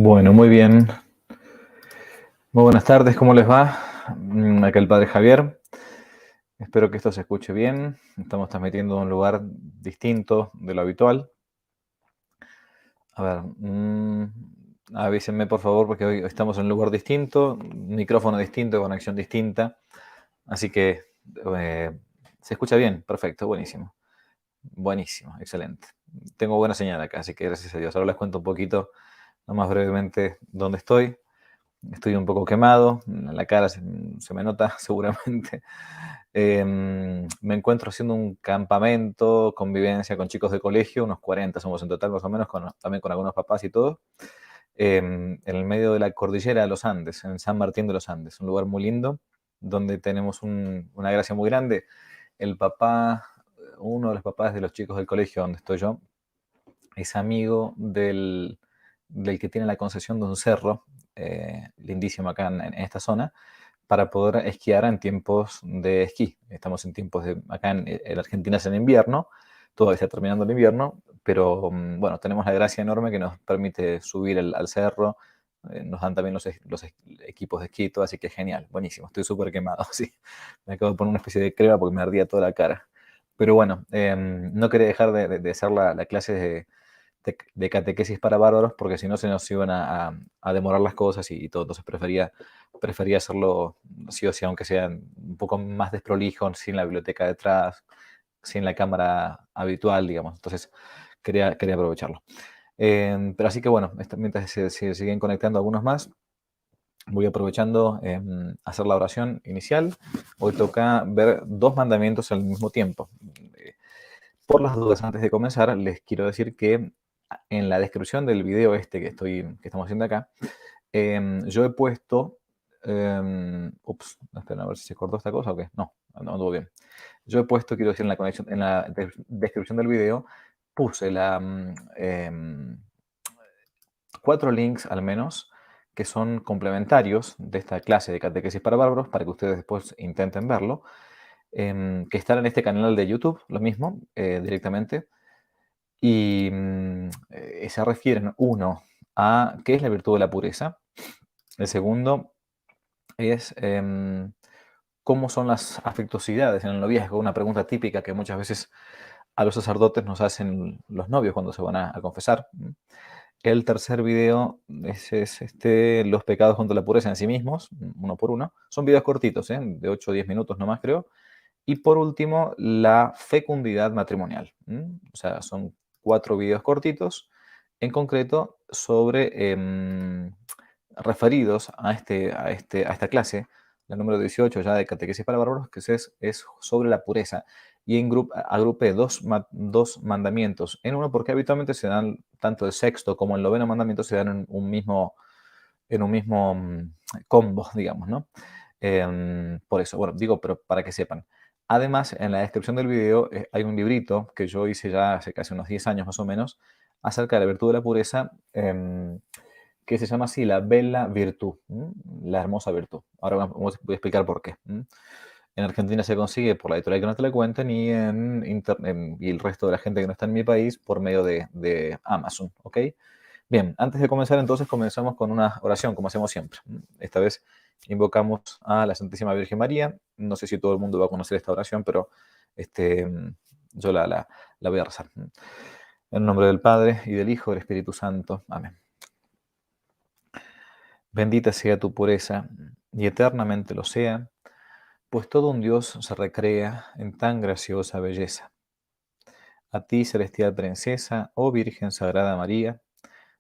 Bueno, muy bien. Muy buenas tardes, ¿cómo les va? Acá el padre Javier. Espero que esto se escuche bien. Estamos transmitiendo de un lugar distinto de lo habitual. A ver, avísenme por favor porque hoy estamos en un lugar distinto, micrófono distinto, conexión distinta. Así que eh, se escucha bien, perfecto, buenísimo. Buenísimo, excelente. Tengo buena señal acá, así que gracias a Dios. Ahora les cuento un poquito, nomás brevemente, dónde estoy. Estoy un poco quemado, en la cara se me nota seguramente. Me encuentro haciendo un campamento, convivencia con chicos de colegio, unos 40 somos en total más o menos, también con algunos papás y todo, en el medio de la cordillera de los Andes, en San Martín de los Andes, un lugar muy lindo, donde tenemos una gracia muy grande. El papá, uno de los papás de los chicos del colegio donde estoy yo, es amigo del que tiene la concesión de un cerro lindísimo acá en esta zona para poder esquiar en tiempos de esquí. Estamos en tiempos de, acá en Argentina es en invierno, todavía está terminando el invierno, pero bueno, tenemos la gracia enorme que nos permite subir al cerro, nos dan también los equipos de esquí, y todo, así que genial, buenísimo, estoy súper quemado, sí. Me acabo de poner una especie de crema porque me ardía toda la cara. Pero bueno, no quería dejar de hacer la clase de catequesis para bárbaros, porque si no se nos iban a demorar las cosas y todo. Entonces prefería hacerlo sí o sí, aunque sea un poco más desprolijo, sin la biblioteca detrás, sin la cámara habitual, digamos. Entonces quería aprovecharlo. Pero así que bueno, mientras se siguen conectando algunos más, voy aprovechando hacer la oración inicial. Hoy toca ver dos mandamientos al mismo tiempo. Por las dudas, antes de comenzar, les quiero decir que en la descripción del video que estamos haciendo acá, yo he puesto, esperen a ver si se cortó esta cosa o qué. No, anduvo bien. Yo he puesto, quiero decir, en la descripción del video, puse 4 links al menos que son complementarios de esta clase de catequesis para bárbaros, para que ustedes después intenten verlo, que están en este canal de YouTube, lo mismo, directamente. Y se refieren, uno, a qué es la virtud de la pureza. El segundo es cómo son las afectuosidades en el noviazgo, una pregunta típica que muchas veces a los sacerdotes nos hacen los novios cuando se van a confesar. El tercer video es los pecados contra la pureza en sí mismos, uno por uno. Son videos cortitos, de 8 o 10 minutos nomás creo. Y por último, la fecundidad matrimonial. O sea, son 4 videos cortitos, en concreto, referidos a esta clase, la número 18 ya de Catequesis para Bárbaros, que es sobre la pureza. Y agrupé dos mandamientos en uno, porque habitualmente se dan, tanto el sexto como el noveno mandamiento, se dan en un mismo combo, digamos, ¿no? Por eso, bueno, digo, pero para que sepan. Además, en la descripción del video hay un librito que yo hice ya hace casi unos 10 años más o menos, acerca de la virtud de la pureza, que se llama así, la bella virtud, la hermosa virtud. Ahora voy a explicar por qué. En Argentina se consigue por la editorial Que No Te La Cuenten y en internet, y el resto de la gente que no está en mi país por medio de Amazon, ¿ok? Bien, antes de comenzar entonces comenzamos con una oración, como hacemos siempre. Esta vez invocamos a la Santísima Virgen María. No sé si todo el mundo va a conocer esta oración, pero este, yo la voy a rezar. En nombre del Padre, y del Hijo, y del Espíritu Santo. Amén. Bendita sea tu pureza, y eternamente lo sea, pues todo un Dios se recrea en tan graciosa belleza. A ti, celestial princesa, oh Virgen Sagrada María,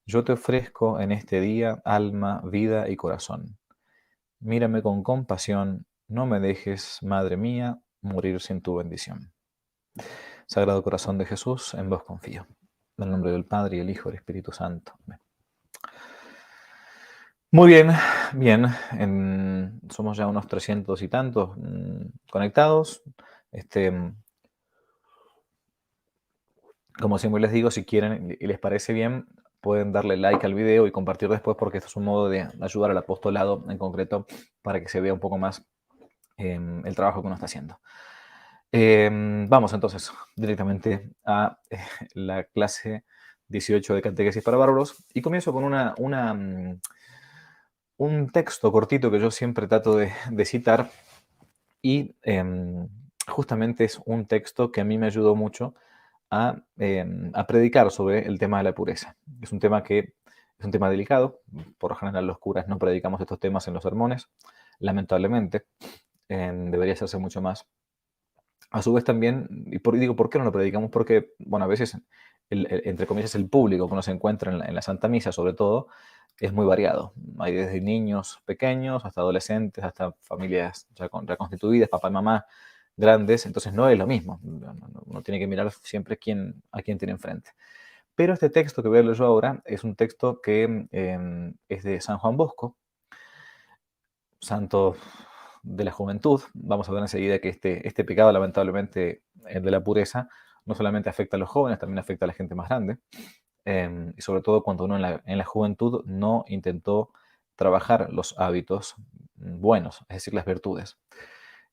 yo te ofrezco en este día alma, vida y corazón. Mírame con compasión, no me dejes, Madre mía, morir sin tu bendición. Sagrado Corazón de Jesús, en vos confío. En el nombre del Padre, y del Hijo, y del Espíritu Santo. Amén. Muy bien, bien. Somos ya unos 300 y tantos conectados. Como siempre les digo, si quieren y les parece bien, pueden darle like al video y compartir después, porque esto es un modo de ayudar al apostolado en concreto para que se vea un poco más el trabajo que uno está haciendo. Vamos entonces directamente a la clase 18 de Catequesis para Bárbaros, y comienzo con un texto cortito que yo siempre trato de citar, y justamente es un texto que a mí me ayudó mucho a predicar sobre el tema de la pureza. Es un tema delicado. Por lo general los curas no predicamos estos temas en los sermones, lamentablemente. Debería hacerse mucho más. A su vez también, digo, ¿por qué no lo predicamos? Porque, bueno, a veces, entre comillas, el público que uno se encuentra en la Santa Misa, sobre todo, es muy variado. Hay desde niños pequeños hasta adolescentes, hasta familias ya constituidas, papá y mamá grandes, entonces no es lo mismo. Uno tiene que mirar siempre a quién tiene enfrente. Pero este texto que voy a leer yo ahora es un texto que es de San Juan Bosco, santo de la juventud. Vamos a ver enseguida que este pecado, lamentablemente, el de la pureza, no solamente afecta a los jóvenes, también afecta a la gente más grande. Y sobre todo cuando uno en la juventud no intentó trabajar los hábitos buenos, es decir, las virtudes.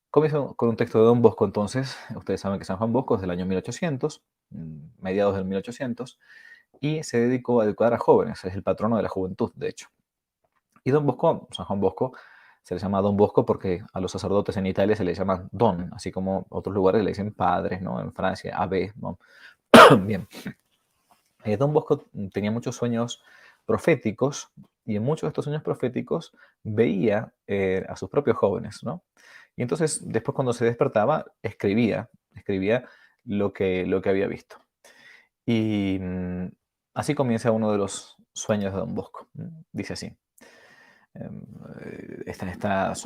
Comienzo con un texto de Don Bosco, entonces. Ustedes saben que San Juan Bosco es del año 1800, mediados del 1800, y se dedicó a educar a jóvenes, es el patrono de la juventud, de hecho. Y Don Bosco, San Juan Bosco, se le llama Don Bosco porque a los sacerdotes en Italia se les llama Don, así como otros lugares le dicen padres, ¿no? En Francia, abbé, ¿no? Bien. Don Bosco tenía muchos sueños proféticos, y en muchos de estos sueños proféticos veía a sus propios jóvenes, ¿no? Y entonces, después cuando se despertaba, escribía lo que había visto. Y así comienza uno de los sueños de Don Bosco. Dice así.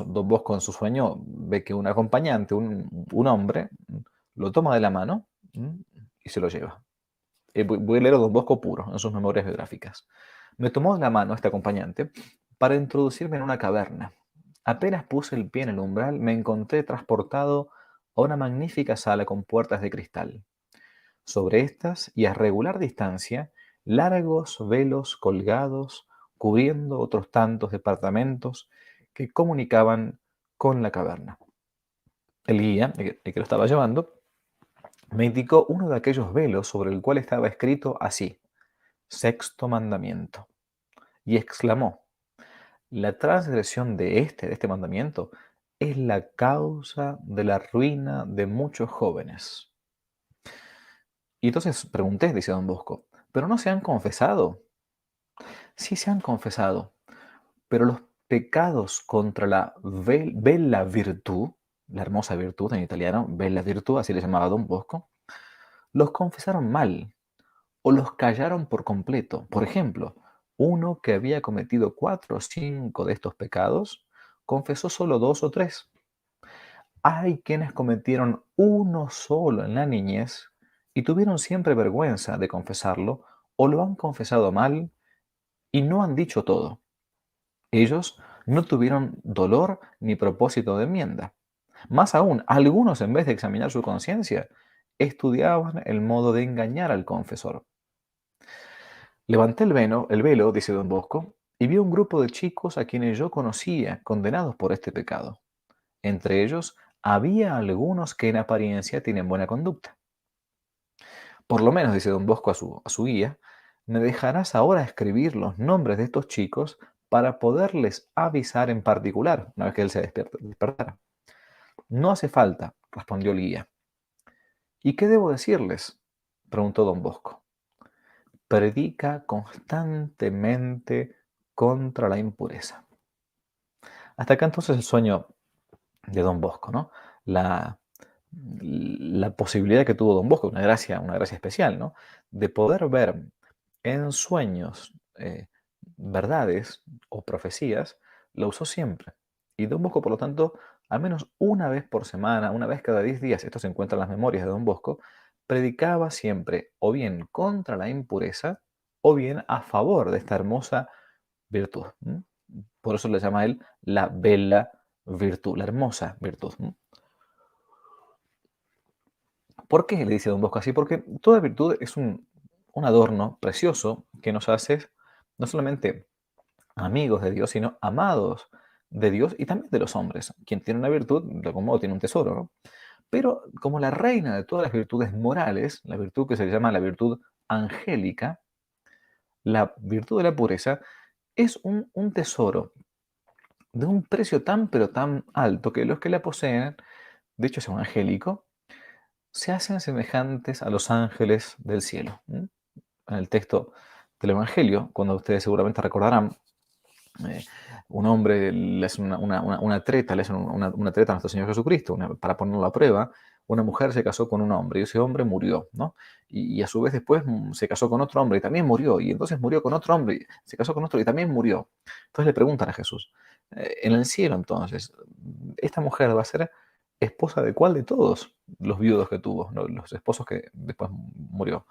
Don Bosco en su sueño ve que un acompañante, un hombre, lo toma de la mano y se lo lleva. Voy a leer a Don Bosco puro en sus memorias biográficas. Me tomó de la mano este acompañante para introducirme en una caverna. Apenas puse el pie en el umbral, me encontré transportado a una magnífica sala con puertas de cristal. Sobre estas, y a regular distancia, largos velos colgados, cubriendo otros tantos departamentos que comunicaban con la caverna. El guía, el que lo estaba llevando, me indicó uno de aquellos velos sobre el cual estaba escrito así: Sexto mandamiento. Y exclamó: la transgresión de este mandamiento es la causa de la ruina de muchos jóvenes. Y entonces pregunté, dice Don Bosco, ¿pero no se han confesado? Sí se han confesado, pero los pecados contra la bella virtud, la hermosa virtud en italiano, bella virtud, así le llamaba Don Bosco, los confesaron mal o los callaron por completo. Por ejemplo, uno que había cometido 4 o 5 de estos pecados, confesó solo 2 o 3. Hay quienes cometieron uno solo en la niñez y tuvieron siempre vergüenza de confesarlo, o lo han confesado mal y no han dicho todo. Ellos no tuvieron dolor ni propósito de enmienda. Más aún, algunos, en vez de examinar su conciencia, estudiaban el modo de engañar al confesor. Levanté el velo, dice Don Bosco, y vi un grupo de chicos a quienes yo conocía condenados por este pecado. Entre ellos había algunos que en apariencia tienen buena conducta. Por lo menos, dice Don Bosco a su guía, me dejarás ahora escribir los nombres de estos chicos para poderles avisar en particular una vez que él se despertara. No hace falta, respondió el guía. ¿Y qué debo decirles? Preguntó Don Bosco. Predica constantemente contra la impureza. Hasta acá entonces el sueño de Don Bosco, ¿no? La posibilidad que tuvo Don Bosco, una gracia especial, ¿no? De poder ver en sueños verdades o profecías, lo usó siempre. Y Don Bosco, por lo tanto, al menos una vez por semana, una vez cada 10 días, esto se encuentra en las memorias de Don Bosco, predicaba siempre o bien contra la impureza o bien a favor de esta hermosa virtud. Por eso le llama a él la bella virtud, la hermosa virtud. ¿Por qué le dice Don Bosco así? Porque toda virtud es un adorno precioso que nos hace no solamente amigos de Dios, sino amados de Dios y también de los hombres. Quien tiene una virtud, de algún modo tiene un tesoro, ¿no? Pero como la reina de todas las virtudes morales, la virtud que se llama la virtud angélica, la virtud de la pureza es un tesoro de un precio tan pero tan alto que los que la poseen, de hecho es evangélico, se hacen semejantes a los ángeles del cielo. En el texto del Evangelio, cuando ustedes seguramente recordarán, eh, un hombre le hace una treta, le hace una treta a nuestro Señor Jesucristo para ponerlo a prueba. Una mujer se casó con un hombre y ese hombre murió, ¿no? Y a su vez después se casó con otro hombre y también murió. Y entonces murió con otro hombre, y se casó con otro y también murió. Entonces le preguntan a Jesús, en el cielo entonces, ¿esta mujer va a ser esposa de cuál de todos los viudos que tuvo, ¿no? Los esposos que después murió?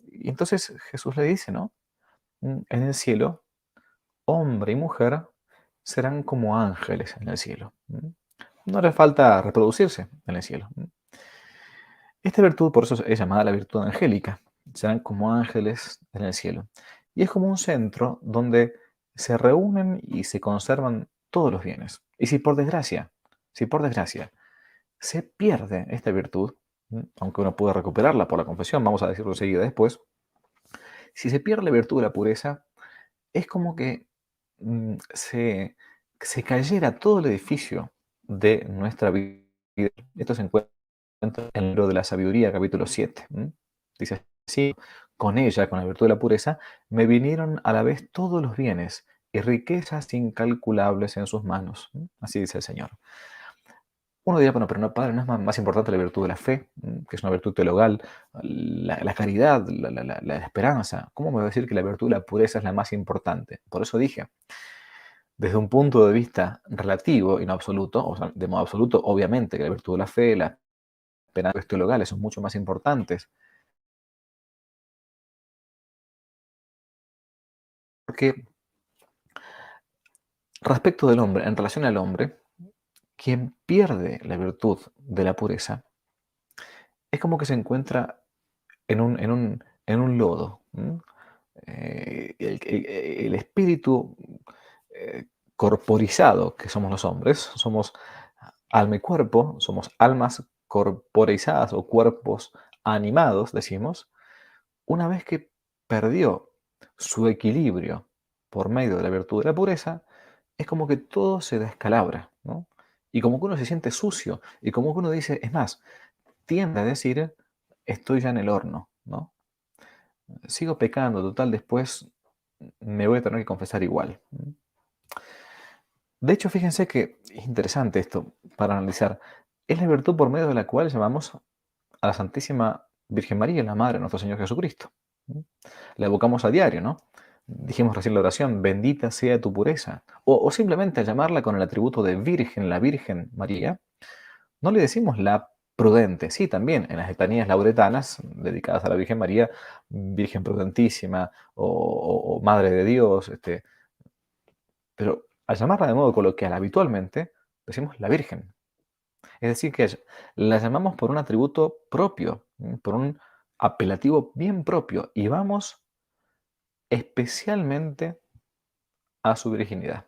Y entonces Jesús le dice, ¿no? En el cielo hombre y mujer serán como ángeles en el cielo. No hará falta reproducirse en el cielo. Esta virtud, por eso es llamada la virtud angélica. Serán como ángeles en el cielo. Y es como un centro donde se reúnen y se conservan todos los bienes. Y si por desgracia, se pierde esta virtud, aunque uno puede recuperarla por la confesión, vamos a decirlo enseguida después, si se pierde la virtud de la pureza, es como que se cayera todo el edificio de nuestra vida. Esto se encuentra en el libro de la sabiduría, capítulo 7. Dice así, con ella, con la virtud de la pureza, me vinieron a la vez todos los bienes y riquezas incalculables en sus manos. Así dice el Señor. Uno dirá, bueno, pero no, padre, ¿no es más importante la virtud de la fe, que es una virtud teologal, la caridad, la esperanza? ¿Cómo me va a decir que la virtud de la pureza es la más importante? Por eso dije, desde un punto de vista relativo y no absoluto, o sea, de modo absoluto, obviamente que la virtud de la fe, las esperanzas teologales son mucho más importantes, porque respecto del hombre, en relación al hombre, quien pierde la virtud de la pureza es como que se encuentra en un lodo. El espíritu corporizado que somos los hombres, somos alma y cuerpo, somos almas corporizadas o cuerpos animados, decimos, una vez que perdió su equilibrio por medio de la virtud de la pureza, es como que todo se descalabra, ¿no? Y como que uno se siente sucio, y como que uno dice, es más, tiende a decir, estoy ya en el horno, ¿no? Sigo pecando, total, después me voy a tener que confesar igual. De hecho, fíjense que es interesante esto para analizar. Es la virtud por medio de la cual llamamos a la Santísima Virgen María, la Madre de nuestro Señor Jesucristo. La evocamos a diario, ¿no? Dijimos recién la oración, bendita sea tu pureza. O simplemente llamarla con el atributo de Virgen, la Virgen María. No le decimos la prudente, sí, también en las letanías lauretanas dedicadas a la Virgen María, Virgen prudentísima o Madre de Dios, pero al llamarla de modo coloquial habitualmente, decimos la Virgen. Es decir, que la llamamos por un atributo propio, por un apelativo bien propio, y vamos especialmente a su virginidad,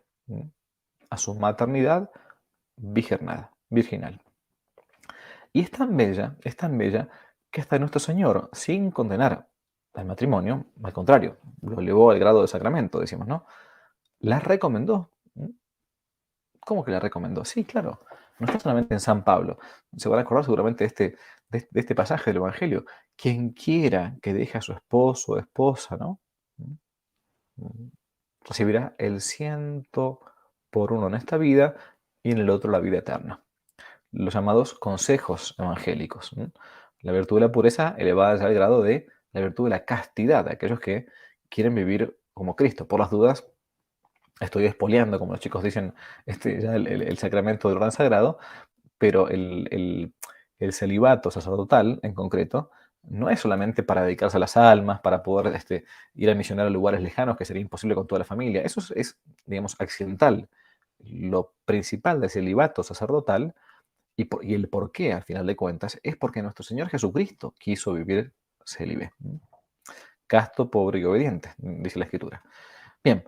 a su maternidad virginal. Y es tan bella, que hasta nuestro Señor, sin condenar al matrimonio, al contrario, lo elevó al grado de sacramento, decimos, ¿no? La recomendó. ¿Cómo que la recomendó? Sí, claro. No está solamente en San Pablo. Se van a acordar seguramente de este pasaje del Evangelio. Quien quiera que deje a su esposo o esposa, ¿no? Recibirá el 100 por 1 en esta vida y en el otro la vida eterna. Los llamados consejos evangélicos. La virtud de la pureza elevada ya al grado de la virtud de la castidad, de aquellos que quieren vivir como Cristo. Por las dudas, estoy expoliando, como los chicos dicen, ya el sacramento del orden sagrado, pero el celibato sacerdotal, en concreto, no es solamente para dedicarse a las almas, para poder ir a misionar a lugares lejanos, que sería imposible con toda la familia. Eso digamos, accidental. Lo principal del celibato sacerdotal y el por qué, al final de cuentas, es porque nuestro Señor Jesucristo quiso vivir célibe. Casto, pobre y obediente, dice la Escritura. Bien,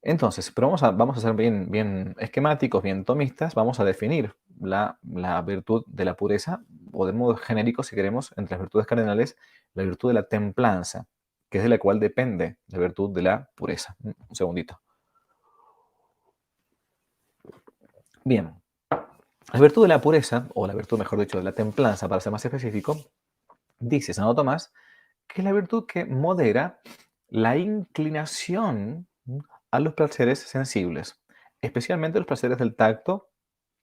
entonces, pero vamos a ser bien esquemáticos, bien tomistas, vamos a definir la virtud de la pureza, o de modo genérico, si queremos, entre las virtudes cardinales, la virtud de la templanza. que es de la cual depende la virtud de la pureza. Un segundito. Bien, la virtud de la pureza, o la virtud, mejor dicho, de la templanza, para ser más específico, dice Santo Tomás, que es la virtud que modera la inclinación a los placeres sensibles, especialmente los placeres del tacto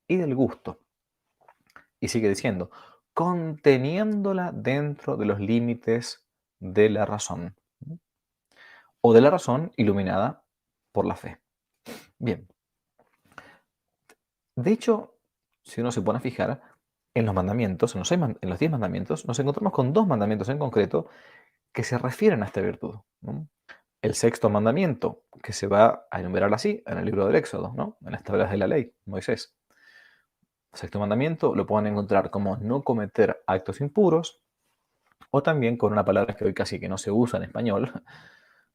y del gusto. Y sigue diciendo, conteniéndola dentro de los límites de la razón, o de la razón iluminada por la fe. Bien, de hecho, si uno se pone a fijar, en los mandamientos, en los 10 mandamientos, nos encontramos con 2 mandamientos en concreto que se refieren a esta virtud, ¿no? El sexto mandamiento, que se va a enumerar así en el libro del Éxodo, ¿no? En las tablas de la ley, Moisés. El sexto mandamiento lo pueden encontrar como no cometer actos impuros, o también con una palabra que hoy casi que no se usa en español,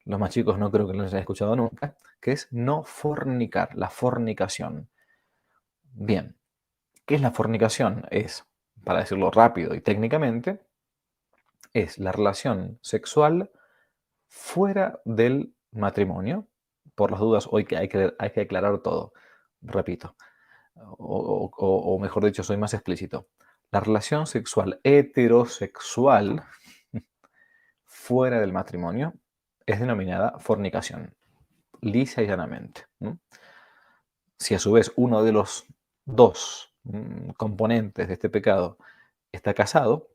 los más chicos no creo que los hayan escuchado nunca, que es no fornicar, la fornicación. Bien, ¿qué es la fornicación? Es, para decirlo rápido y técnicamente, es la relación sexual fuera del matrimonio. Por las dudas, hoy que hay que aclarar todo. Repito, o mejor dicho, soy más explícito. La relación sexual heterosexual fuera del matrimonio es denominada fornicación, lisa y llanamente. Si a su vez uno de los dos componentes de este pecado está casado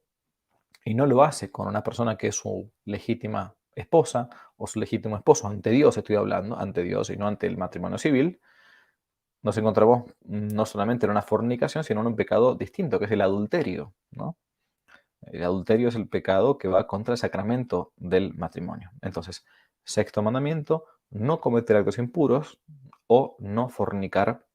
y no lo hace con una persona que es su legítima esposa o su legítimo esposo, ante Dios estoy hablando, ante Dios y no ante el matrimonio civil, nos encontramos no solamente en una fornicación, sino en un pecado distinto, que es el adulterio, ¿no? El adulterio es el pecado que va contra el sacramento del matrimonio. Entonces, sexto mandamiento, no cometer actos impuros o no fornicar,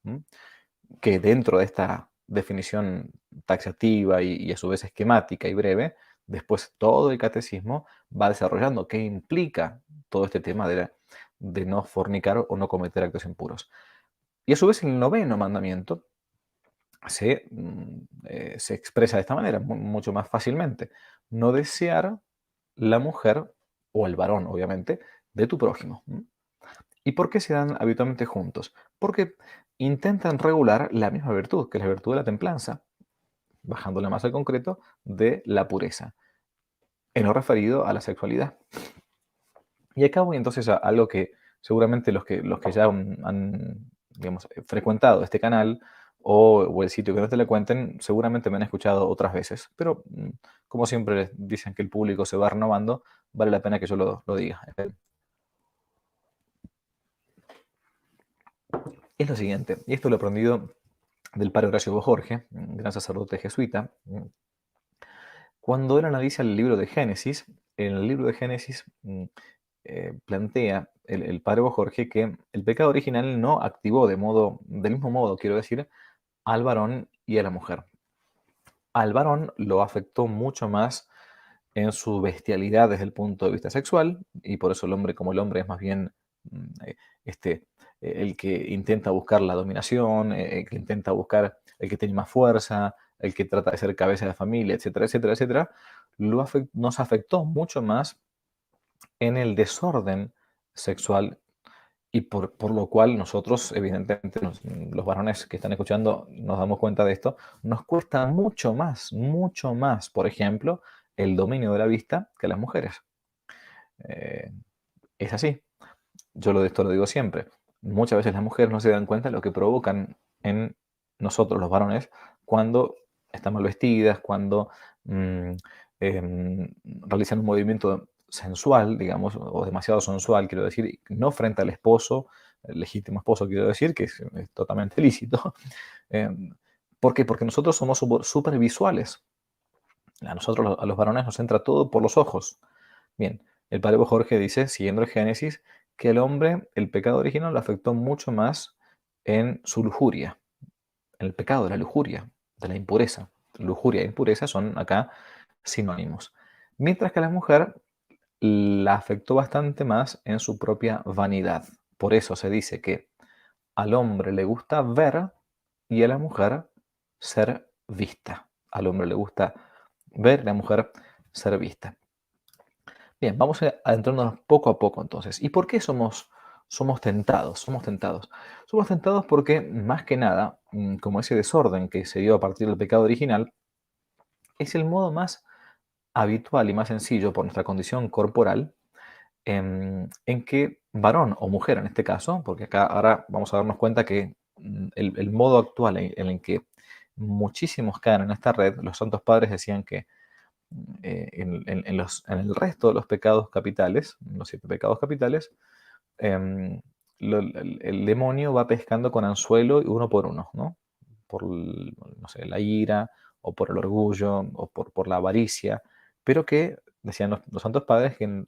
que dentro de esta definición taxativa y a su vez esquemática y breve, después todo el catecismo va desarrollando qué implica todo este tema de no fornicar o no cometer actos impuros. Y a su vez el noveno mandamiento se expresa de esta manera, mucho más fácilmente. No desear la mujer o el varón, obviamente, de tu prójimo. ¿Y por qué se dan habitualmente juntos? Porque intentan regular la misma virtud, que es la virtud de la templanza, bajándola más al concreto, de la pureza, en lo referido a la sexualidad. Y acá voy entonces a algo que seguramente los que ya han, digamos, frecuentado este canal o el sitio que no te le cuenten, seguramente me han escuchado otras veces. Pero como siempre dicen que el público se va renovando, vale la pena que yo lo diga. Es lo siguiente, y esto lo he aprendido del padre Horacio Bojorge, un gran sacerdote jesuita. Cuando él analiza el libro de Génesis, en el libro de Génesis plantea el padre Bojorge que el pecado original no activó del mismo modo, quiero decir, al varón y a la mujer. Al varón lo afectó mucho más en su bestialidad desde el punto de vista sexual, y por eso el hombre como el hombre es más bien este, el que intenta buscar la dominación, el que intenta buscar el que tiene más fuerza, el que trata de ser cabeza de familia, etcétera, etcétera, etcétera, nos afectó mucho más en el desorden sexual y por lo cual nosotros, evidentemente, los varones que están escuchando, nos damos cuenta de esto, nos cuesta mucho más, por ejemplo, el dominio de la vista que a las mujeres. Eh, es así. Esto lo digo siempre. Muchas veces las mujeres no se dan cuenta de lo que provocan en nosotros, los varones, cuando están mal vestidas, cuando mm, realizan un movimiento sensual, digamos, o demasiado sensual, quiero decir, no frente al esposo, el legítimo esposo, quiero decir, que es totalmente lícito. Em, ¿Por qué? Porque nosotros somos súper visuales. A nosotros, a los varones, nos entra todo por los ojos. Bien, el padre Jorge dice, siguiendo el Génesis, que el hombre, el pecado original, lo afectó mucho más en su lujuria, en el pecado de la lujuria, de la impureza. Lujuria e impureza son acá sinónimos. Mientras que a la mujer la afectó bastante más en su propia vanidad. Por eso se dice que al hombre le gusta ver y a la mujer ser vista. Al hombre le gusta ver y a la mujer ser vista. Bien, vamos a adentrarnos poco a poco entonces. ¿Y por qué somos tentados? Somos tentados. Somos tentados porque, más que nada, como ese desorden que se dio a partir del pecado original, es el modo más habitual y más sencillo por nuestra condición corporal en que varón o mujer en este caso, porque acá ahora vamos a darnos cuenta que el modo actual en el que muchísimos caen en esta red, los santos padres decían que en el resto de los pecados capitales, los 7 pecados capitales, em, el demonio va pescando con anzuelo uno por uno, ¿no? Por, no sé, la ira, o por el orgullo, o por la avaricia, pero que, decían los santos padres, que en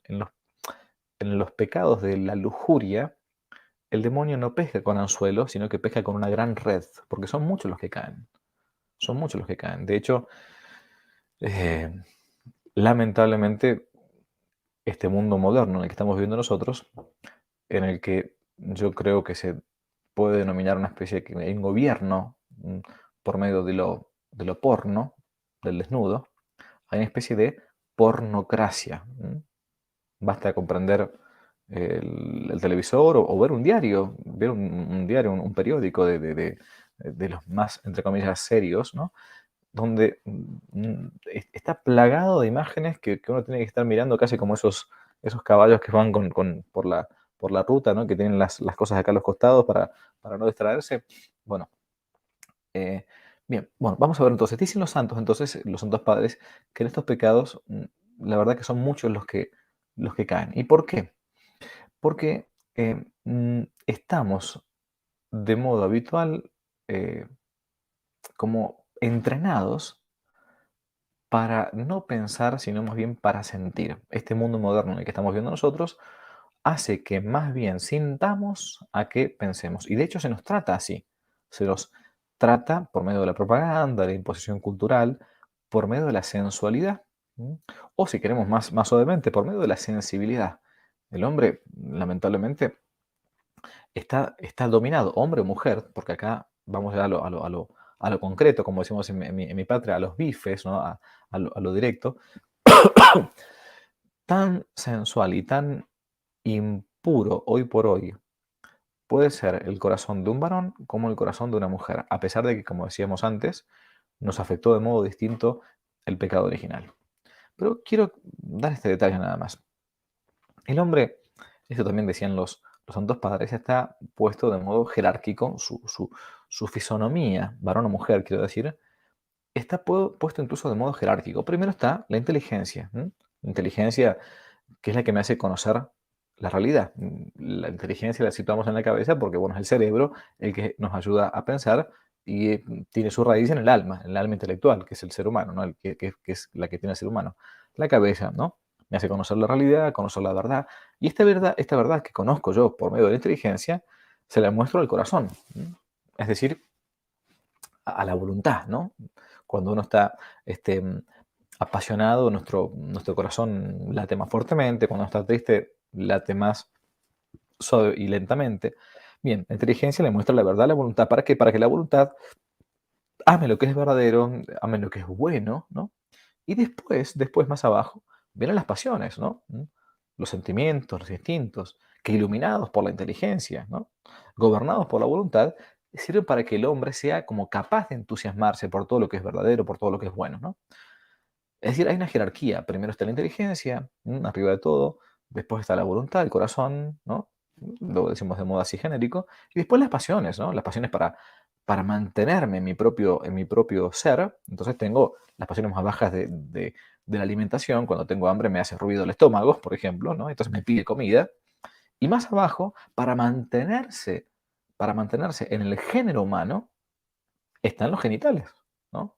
los pecados de la lujuria, el demonio no pesca con anzuelo, sino que pesca con una gran red, porque son muchos los que caen. Son muchos los que caen. De hecho, eh, lamentablemente, este mundo moderno en el que estamos viviendo nosotros, en el que yo creo que se puede denominar una especie de que hay un gobierno por medio de lo porno, del desnudo, hay una especie de pornocracia. Basta comprender el televisor o ver un diario, ver un diario, un periódico de los más, entre comillas, serios, ¿no? Donde está plagado de imágenes que uno tiene que estar mirando casi como esos caballos que van por la ruta, ¿no? Que tienen las cosas acá a los costados para no distraerse. Bueno, eh, bien, bueno, vamos a ver entonces. Dicen los santos, entonces, los santos padres, que en estos pecados, la verdad que son muchos los que caen. ¿Y por qué? Porque estamos de modo habitual eh, como entrenados para no pensar, sino más bien para sentir. Este mundo moderno en el que estamos viendo nosotros hace que más bien sintamos a que pensemos. Y de hecho se nos trata así. Se nos trata por medio de la propaganda, de la imposición cultural, por medio de la sensualidad, ¿m? O si queremos más suavemente, por medio de la sensibilidad. El hombre, lamentablemente, está dominado, hombre o mujer, porque acá vamos ya a lo concreto, como decimos en mi patria, a los bifes, ¿no? A lo directo, tan sensual y tan impuro hoy por hoy puede ser el corazón de un varón como el corazón de una mujer, a pesar de que, como decíamos antes, nos afectó de modo distinto el pecado original. Pero quiero dar este detalle nada más. El hombre, esto también decían los santos padres, está puesto de modo jerárquico, su fisonomía, varón o mujer, quiero decir, está puesto incluso de modo jerárquico. Primero está la inteligencia, la inteligencia que es la que me hace conocer la realidad. La inteligencia la situamos en la cabeza porque, bueno, es el cerebro el que nos ayuda a pensar y tiene su raíz en el alma intelectual, que es el ser humano, ¿no? Que es la que tiene el ser humano. La cabeza, ¿no? Me hace conocer la realidad, conocer la verdad. Y esta verdad que conozco yo por medio de la inteligencia, se la muestro al corazón. Es decir, a la voluntad, ¿no? Cuando uno está apasionado, nuestro corazón late más fuertemente, cuando está triste, late más suave y lentamente. Bien, la inteligencia le muestra la verdad a la voluntad. ¿Para qué? Para que la voluntad ame lo que es verdadero, ame lo que es bueno, ¿no? Y después más abajo, vienen las pasiones, ¿no? Los sentimientos, los instintos, que iluminados por la inteligencia, ¿no? Gobernados por la voluntad, sirven para que el hombre sea como capaz de entusiasmarse por todo lo que es verdadero, por todo lo que es bueno, ¿no? Es decir, hay una jerarquía. Primero está la inteligencia, arriba de todo. Después está la voluntad, el corazón, ¿no? Lo decimos de modo así genérico. Y después las pasiones, ¿no? Las pasiones para mantenerme en mi propio ser. Entonces tengo las pasiones más bajas de la alimentación. Cuando tengo hambre me hace ruido el estómago, por ejemplo, ¿no? Entonces me pide comida. Y más abajo, para mantenerse en el género humano, están los genitales, ¿no?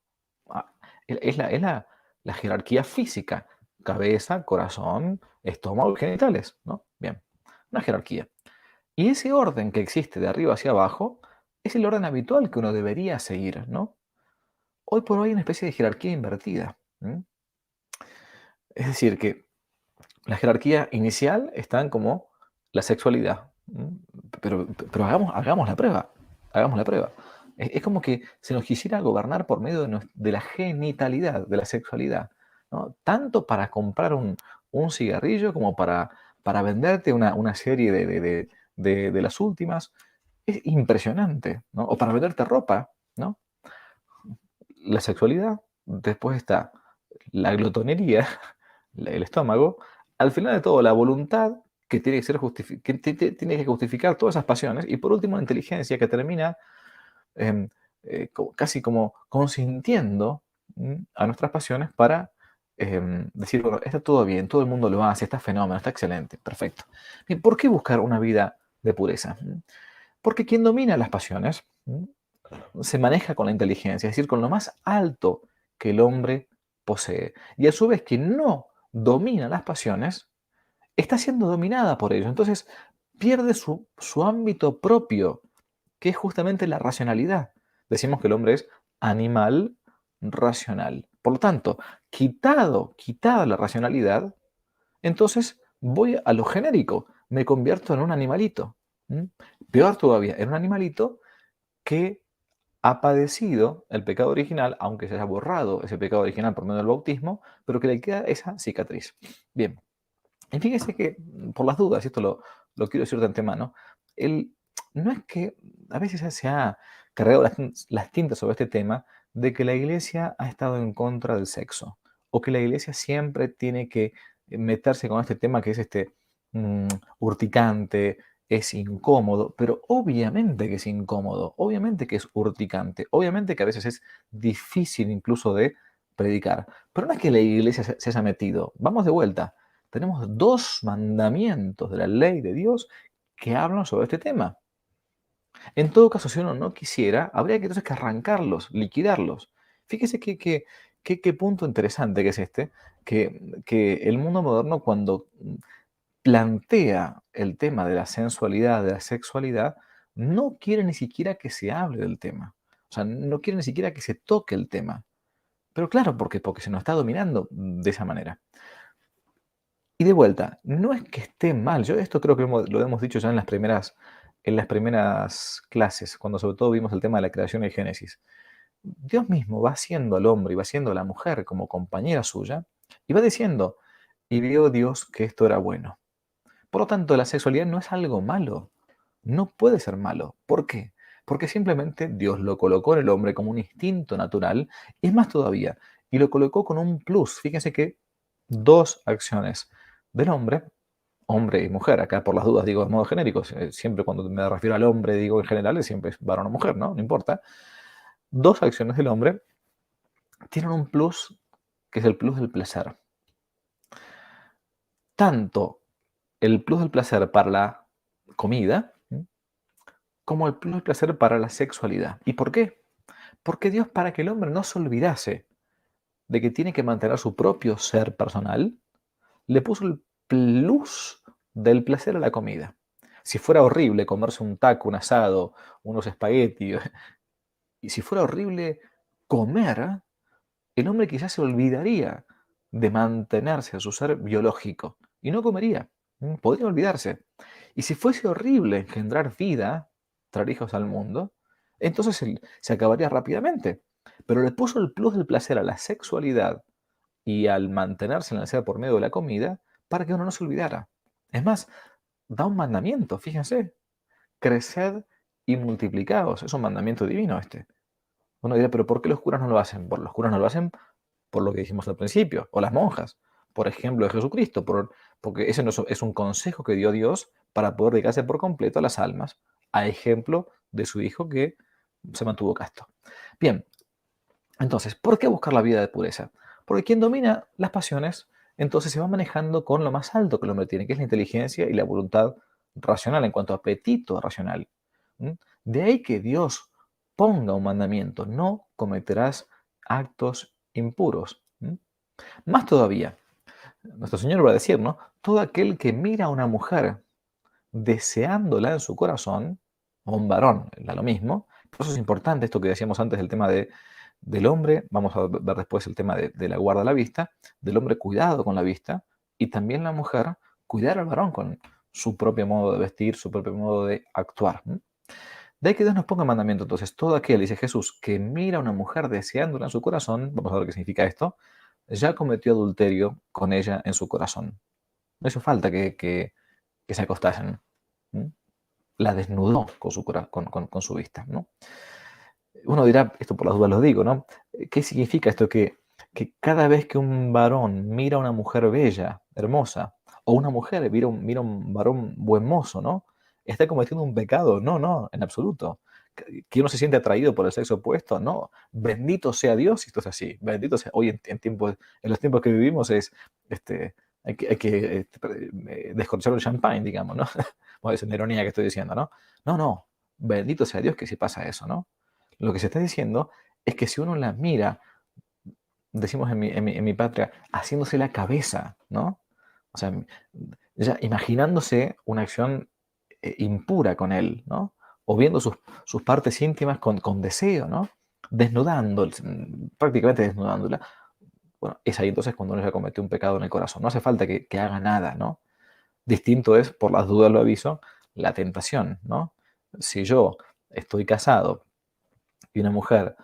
Ah, es la jerarquía física, cabeza, corazón, estómago y genitales, ¿no? Bien, una jerarquía. Y ese orden que existe de arriba hacia abajo es el orden habitual que uno debería seguir, ¿no? Hoy por hoy hay una especie de jerarquía invertida. Es decir, que la jerarquía inicial está en como la sexualidad. Pero hagamos la prueba. Hagamos la prueba. Es como que se nos quisiera gobernar por medio de la genitalidad, de la sexualidad, ¿no? Tanto para comprar un cigarrillo como para venderte una serie de las últimas. Es impresionante, ¿no? O para venderte ropa, ¿no? La sexualidad, después está la glotonería, el estómago, al final de todo la voluntad que tiene que ser tiene que justificar todas esas pasiones, y por último la inteligencia que termina em, casi como consintiendo a nuestras pasiones para decir, bueno, está todo bien, todo el mundo lo hace, está fenómeno, está excelente, perfecto. Bien, ¿por qué buscar una vida de pureza? Porque quien domina las pasiones se maneja con la inteligencia, es decir, con lo más alto que el hombre posee. Y a su vez, quien no domina las pasiones, está siendo dominada por ello. Entonces, pierde su ámbito propio, que es justamente la racionalidad. Decimos que el hombre es animal racional. Por lo tanto, quitada la racionalidad, entonces voy a lo genérico, me convierto en un animalito. ¿Mm? Peor todavía, en un animalito que ha padecido el pecado original, aunque se haya borrado ese pecado original por medio del bautismo, pero que le queda esa cicatriz. Bien, y fíjese que, por las dudas, y esto lo quiero decir de antemano, el, no es que a veces se ha cargado las tintas sobre este tema de que la iglesia ha estado en contra del sexo, o que la iglesia siempre tiene que meterse con este tema que es mm, urticante, es incómodo, pero obviamente que es incómodo, obviamente que es urticante, obviamente que a veces es difícil incluso de predicar, pero no es que la iglesia se haya metido, vamos de vuelta. Tenemos 2 mandamientos de la ley de Dios que hablan sobre este tema. En todo caso, si uno no quisiera, habría que entonces que arrancarlos, liquidarlos. Fíjese qué punto interesante que es este, que el mundo moderno cuando plantea el tema de la sensualidad, de la sexualidad, no quiere ni siquiera que se hable del tema. O sea, no quiere ni siquiera que se toque el tema. Pero claro, porque se nos está dominando de esa manera. Y de vuelta, no es que esté mal, yo esto creo que lo hemos dicho ya en las primeras clases, cuando sobre todo vimos el tema de la creación y el Génesis. Dios mismo va haciendo al hombre y va haciendo a la mujer como compañera suya, y va diciendo, y vio Dios que esto era bueno. Por lo tanto, la sexualidad no es algo malo, no puede ser malo. ¿Por qué? Porque simplemente Dios lo colocó en el hombre como un instinto natural, y es más todavía, y lo colocó con un plus. Fíjense que 2 acciones del hombre, hombre y mujer, acá por las dudas digo de modo genérico, siempre cuando me refiero al hombre digo en general, siempre es varón o mujer, ¿no? No importa. 2 acciones del hombre tienen un plus que es el plus del placer. Tanto el plus del placer para la comida, como el plus del placer para la sexualidad. ¿Y por qué? Porque Dios, para que el hombre no se olvidase de que tiene que mantener su propio ser personal, le puso el plus del placer a la comida. Si fuera horrible comerse un taco, un asado, unos espaguetis, y si fuera horrible comer, el hombre quizás se olvidaría de mantenerse a su ser biológico y no comería. Podría olvidarse. Y si fuese horrible engendrar vida, traer hijos al mundo, entonces se acabaría rápidamente. Pero le puso el plus del placer a la sexualidad y al mantenerse en el ser por medio de la comida para que uno no se olvidara. Es más, da un mandamiento, fíjense, creced y multiplicaos. Es un mandamiento divino este. Uno dirá, pero ¿por qué los curas no lo hacen? Los curas no lo hacen por lo que dijimos al principio, o las monjas, por ejemplo de Jesucristo, porque ese no es un consejo que dio Dios para poder dedicarse por completo a las almas, a ejemplo de su Hijo que se mantuvo casto. Bien, entonces, ¿por qué buscar la vida de pureza? Porque quien domina las pasiones, entonces se va manejando con lo más alto que el hombre tiene, que es la inteligencia y la voluntad racional, en cuanto a apetito racional. ¿Mm? De ahí que Dios ponga un mandamiento, no cometerás actos impuros. ¿Mm? Más todavía, nuestro Señor va a decir, ¿no? Todo aquel que mira a una mujer deseándola en su corazón, o un varón, da lo mismo. Por eso es importante esto que decíamos antes del tema del hombre, vamos a ver después el tema de la guarda de la vista, del hombre cuidado con la vista, y también la mujer cuidar al varón con su propio modo de vestir, su propio modo de actuar. De ahí que Dios nos ponga mandamiento. Entonces, todo aquel, dice Jesús, que mira a una mujer deseándola en su corazón, vamos a ver qué significa esto, ya cometió adulterio con ella en su corazón. No hizo falta que se acostasen. ¿Mm? La desnudó con con su vista, ¿no? Uno dirá, esto por las dudas lo digo, ¿no? ¿Qué significa esto? Que cada vez que un varón mira a una mujer bella, hermosa, o una mujer mira a un varón buen mozo, ¿no? ¿Está cometiendo un pecado? No, no, en absoluto. ¿Que uno se siente atraído por el sexo opuesto? No. Bendito sea Dios si esto es así. Bendito sea. Hoy en los tiempos que vivimos este, hay que descorchar el champán, digamos, ¿no? Bueno, es una ironía que estoy diciendo, ¿no? No, no. Bendito sea Dios que si pasa eso, ¿no? Lo que se está diciendo es que si uno la mira, decimos en mi patria, haciéndose la cabeza, ¿no? O sea, ya imaginándose una acción impura con él, ¿no? O viendo sus partes íntimas con deseo, ¿no? Desnudando, prácticamente desnudándola. Bueno, es ahí entonces cuando uno ya cometió un pecado en el corazón. No hace falta que haga nada, ¿no? Distinto es, por las dudas lo aviso, la tentación, ¿no? Si yo estoy casado y una mujer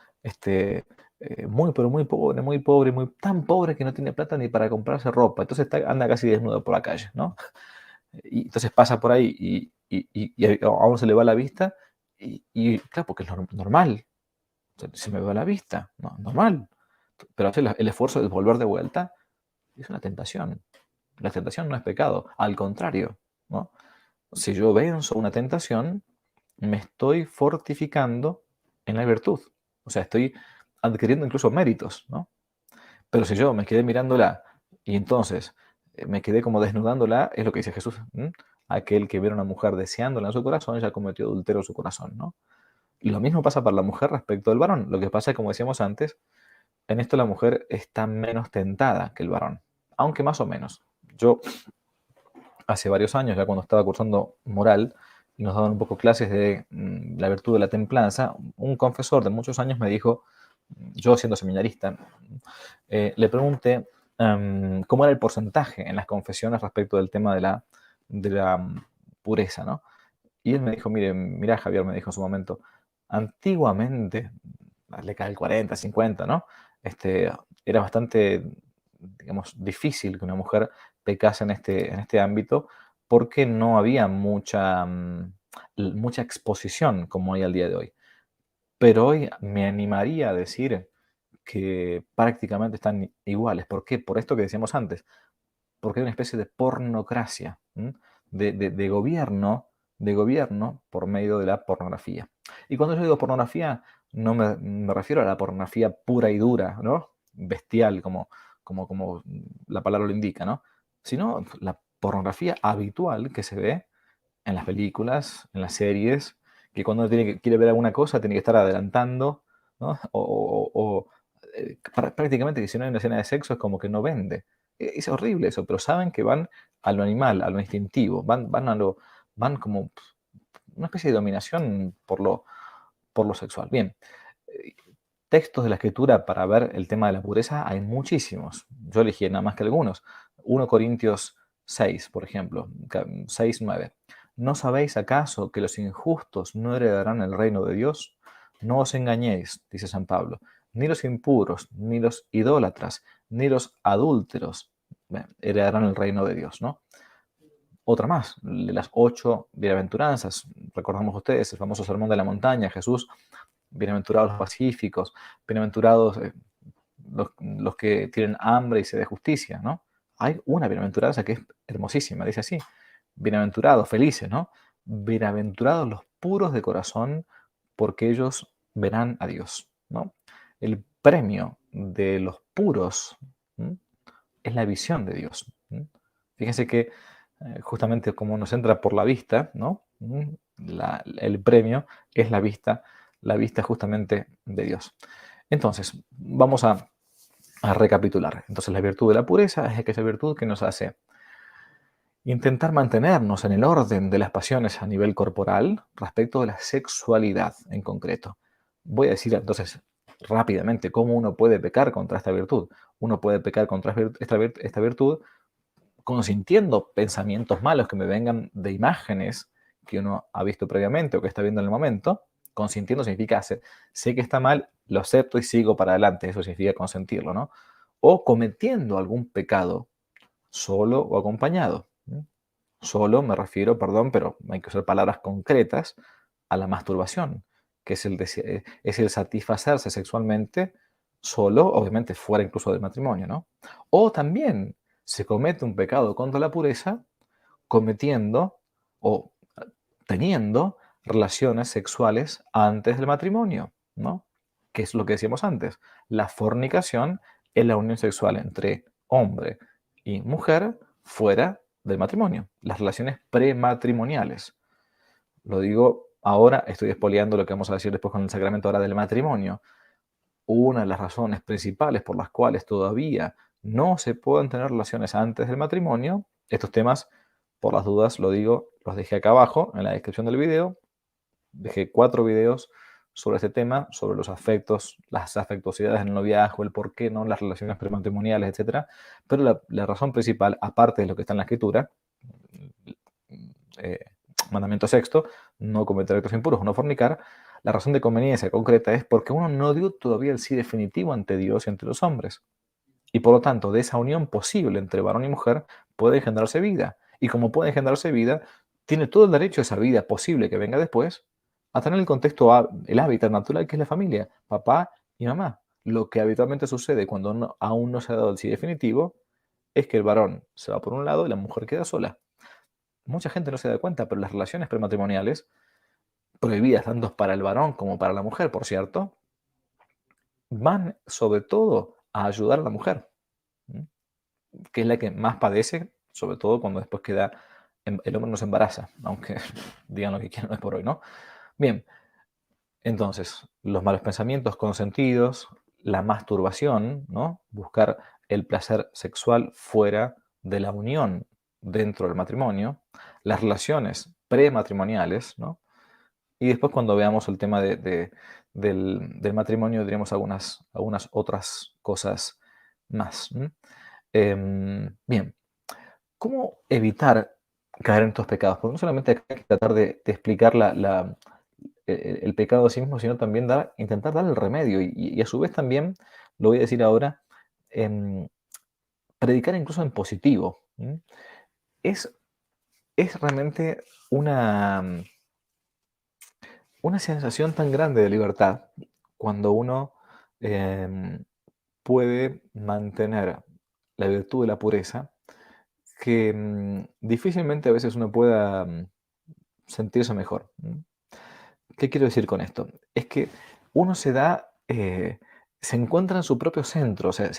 muy, pero muy pobre, tan pobre que no tiene plata ni para comprarse ropa, entonces anda casi desnuda por la calle, ¿no? Y entonces pasa por ahí y a uno se le va la vista y claro, porque es normal, se me va la vista, no, normal. Pero hacer el esfuerzo de volver de vuelta es una tentación. La tentación no es pecado, al contrario, ¿no? Si yo venzo una tentación, me estoy fortificando en la virtud. O sea, estoy adquiriendo incluso méritos, ¿no? Pero si yo me quedé mirándola y entonces me quedé como desnudándola, es lo que dice Jesús. Aquel que viera a una mujer deseándola en su corazón ya cometió adulterio en su corazón, ¿no? Y lo mismo pasa para la mujer respecto al varón. Lo que pasa es, como decíamos antes, en esto la mujer está menos tentada que el varón, aunque más o menos. Yo hace varios años, ya cuando estaba cursando moral, y nos daban un poco clases de la virtud de la templanza, un confesor de muchos años me dijo, yo siendo seminarista, le pregunté cómo era el porcentaje en las confesiones respecto del tema de la pureza, ¿no? Y él me dijo, mira Javier, me dijo en su momento, antiguamente, le cae el 40, 50, ¿no? Era bastante, digamos, difícil que una mujer pecase en este ámbito porque no había mucha exposición como hay al día de hoy. Pero hoy me animaría a decir que prácticamente están iguales. ¿Por qué? Por esto que decíamos antes, porque hay una especie de pornocracia, de gobierno por medio de la pornografía. Y cuando yo digo pornografía, no me refiero a la pornografía pura y dura, ¿no? Bestial, como la palabra lo indica, ¿no? Sino la pornografía habitual que se ve en las películas, en las series, que cuando uno quiere ver alguna cosa tiene que estar adelantando, ¿no? Prácticamente que si no hay una escena de sexo es como que no vende. Es horrible eso, pero saben que van a lo animal, a lo instintivo, van como una especie de dominación por lo sexual. Bien, eh, textos de la escritura para ver el tema de la pureza hay muchísimos. Yo elegí nada más que algunos. 1 Corintios 6, por ejemplo, 6, 9. ¿No sabéis acaso que los injustos no heredarán el reino de Dios? No os engañéis, dice San Pablo, ni los impuros, ni los idólatras, ni los adúlteros heredarán el reino de Dios, ¿no? Otra más, de las 8 bienaventuranzas. Recordamos ustedes el famoso sermón de la montaña, Jesús, bienaventurados los pacíficos, bienaventurados los que tienen hambre y sed de justicia, ¿no? Hay una bienaventuranza que es hermosísima, dice así, bienaventurados, felices, ¿no? Bienaventurados los puros de corazón, porque ellos verán a Dios, ¿no? El premio de los puros es la visión de Dios. Fíjense que justamente como nos entra por la vista, ¿no? El premio es la vista justamente de Dios. Entonces, vamos a recapitular. Entonces, la virtud de la pureza es aquella virtud que nos hace intentar mantenernos en el orden de las pasiones a nivel corporal respecto de la sexualidad en concreto. Voy a decir entonces rápidamente cómo uno puede pecar contra esta virtud. Uno puede pecar contra esta virtud consintiendo pensamientos malos que me vengan de imágenes que uno ha visto previamente o que está viendo en el momento. Consintiendo significa sé que está mal, lo acepto y sigo para adelante. Eso significa consentirlo, ¿no? o cometiendo algún pecado, solo o acompañado. Solo me refiero, perdón, pero hay que usar palabras concretas, a la masturbación, que es el satisfacerse sexualmente solo, obviamente fuera incluso del matrimonio, ¿no? O también se comete un pecado contra la pureza cometiendo o teniendo relaciones sexuales antes del matrimonio, ¿no? Que es lo que decíamos antes. La fornicación es la unión sexual entre hombre y mujer fuera del matrimonio, las relaciones prematrimoniales. Lo digo ahora, estoy expoliando lo que vamos a decir después con el sacramento ahora del matrimonio. Una de las razones principales por las cuales todavía no se pueden tener relaciones antes del matrimonio, estos temas, por las dudas, lo digo, los dejé acá abajo en la descripción del video. Dejé 4 videos sobre este tema, sobre los afectos, las afectuosidades en el noviazgo, el por qué no, las relaciones prematrimoniales, etc. Pero la razón principal, aparte de lo que está en la escritura, eh, mandamiento sexto, no cometer actos impuros o no fornicar, la razón de conveniencia concreta es porque uno no dio todavía el sí definitivo ante Dios y ante los hombres. Y por lo tanto, de esa unión posible entre varón y mujer puede engendrarse vida. Y como puede engendrarse vida, tiene todo el derecho a esa vida posible que venga después a tener el contexto, el hábitat natural que es la familia, papá y mamá. Lo que habitualmente sucede cuando aún no se ha dado el sí definitivo es que el varón se va por un lado y la mujer queda sola. Mucha gente no se da cuenta, pero las relaciones prematrimoniales, prohibidas tanto para el varón como para la mujer, por cierto, van sobre todo a ayudar a la mujer, que es la que más padece, sobre todo cuando después queda, el hombre no se embaraza, aunque digan lo que quieran, no es por hoy, ¿no? Bien, entonces, los malos pensamientos consentidos, la masturbación, ¿no? Buscar el placer sexual fuera de la unión dentro del matrimonio, las relaciones prematrimoniales, ¿no? Y después cuando veamos el tema del matrimonio, diremos algunas otras cosas más. Bien, ¿cómo evitar caer en estos pecados? Porque no solamente hay que tratar de explicar el pecado a sí mismo, sino también intentar dar el remedio. Y a su vez también, lo voy a decir ahora, em, predicar incluso en positivo. Es, es realmente una sensación tan grande de libertad cuando uno em, puede mantener la virtud de la pureza, que difícilmente a veces uno pueda sentirse mejor. ¿Qué quiero decir con esto? Es que uno se encuentra en su propio centro, o sea,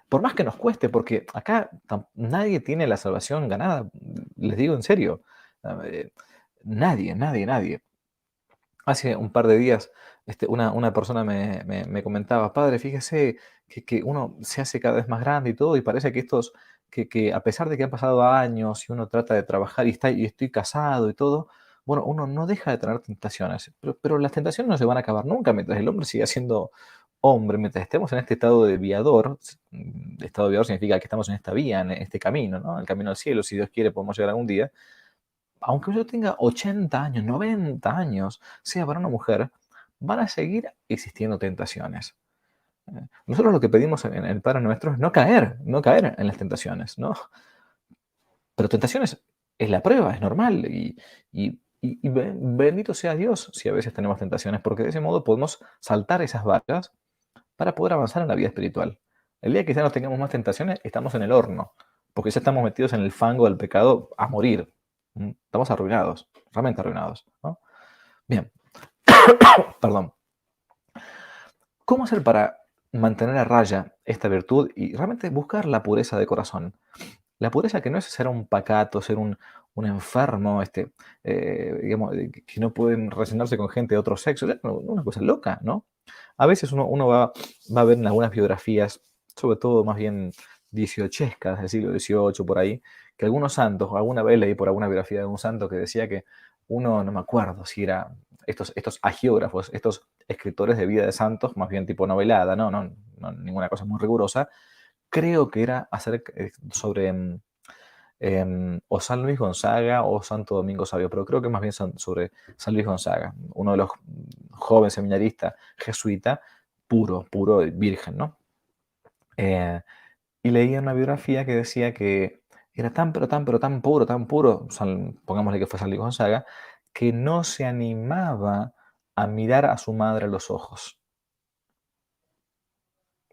por más que nos cueste, porque acá nadie tiene la salvación ganada, les digo en serio, eh, nadie, nadie, nadie. Hace un par de días una persona me comentaba, padre, fíjese que uno se hace cada vez más grande y todo, y parece que que a pesar de que han pasado años y uno trata de trabajar y estoy casado y todo, bueno, uno no deja de tener tentaciones, pero las tentaciones no se van a acabar nunca mientras el hombre siga siendo hombre, mientras estemos en este estado de viador. Estado de viador significa que estamos en esta vía, en este camino, ¿no? El camino al cielo, si Dios quiere podemos llegar algún día. Aunque yo tenga 80 años, 90 años, sea varón o mujer, van a seguir existiendo tentaciones. Nosotros lo que pedimos en el Padre Nuestro es no caer en las tentaciones, ¿no? Pero tentaciones es la prueba, es normal. Bendito sea Dios si a veces tenemos tentaciones, porque de ese modo podemos saltar esas barreras para poder avanzar en la vida espiritual. El día que ya no tengamos más tentaciones, estamos en el horno, porque ya estamos metidos en el fango del pecado a morir. Estamos arruinados, realmente arruinados, ¿no? Bien, perdón. ¿Cómo hacer para mantener a raya esta virtud y realmente buscar la pureza de corazón? La pureza que no es ser un pacato, ser un enfermo, digamos, que no pueden relacionarse con gente de otro sexo, es una cosa loca, ¿no? A veces uno va a ver en algunas biografías, sobre todo más bien dieciochescas del siglo XVIII, por ahí, que algunos santos, alguna vez leí por alguna biografía de un santo que decía que uno, no me acuerdo si era estos agiógrafos, estos escritores de vida de santos, más bien tipo novelada, no ninguna cosa muy rigurosa, creo que era sobre o San Luis Gonzaga o Santo Domingo Sabio, pero creo que más bien sobre San Luis Gonzaga, uno de los jóvenes seminaristas jesuita, puro, puro virgen, ¿no? y leía una biografía que decía que era tan, pero tan puro, pongámosle que fue Sandy Gonzaga, que no se animaba a mirar a su madre a los ojos.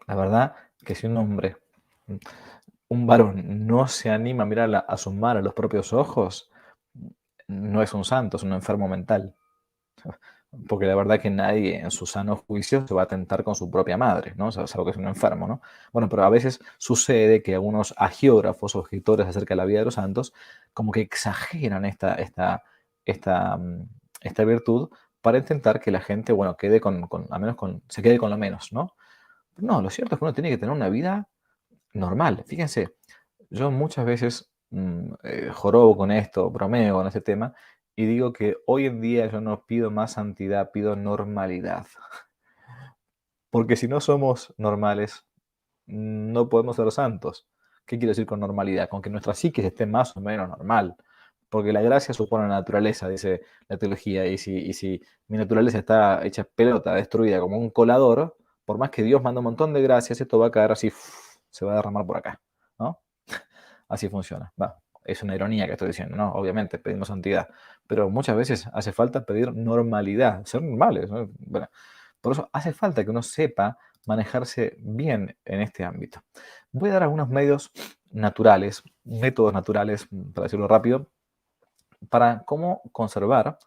La verdad que si un hombre, un varón, no se anima a mirar a su madre a los propios ojos, no es un santo, es un enfermo mental. Porque la verdad que nadie en su sano juicio se va a tentar con su propia madre, ¿no? O sea, salvo que es un enfermo, ¿no? Bueno, pero a veces sucede que algunos agiógrafos o escritores acerca de la vida de los santos como que exageran esta, esta virtud para intentar que la gente, bueno, quede al menos se quede con lo menos, ¿no? No, lo cierto es que uno tiene que tener una vida normal. Fíjense, yo muchas veces jorobo con esto, bromeo con este tema, y digo que hoy en día yo no pido más santidad, pido normalidad. Porque si no somos normales, no podemos ser santos. ¿Qué quiero decir con normalidad? Con que nuestra psique esté más o menos normal. Porque la gracia supone la naturaleza, dice la teología. Y si mi naturaleza está hecha pelota, destruida como un colador, por más que Dios manda un montón de gracias, esto va a caer así, se va a derramar por acá, ¿no? Así funciona. Va, es una ironía que estoy diciendo, ¿no? Obviamente pedimos santidad, pero muchas veces hace falta pedir normalidad, ser normales, ¿no? Bueno, por eso hace falta que uno sepa manejarse bien en este ámbito. Voy a dar algunos medios naturales, métodos naturales, para decirlo rápido, para cómo conservar,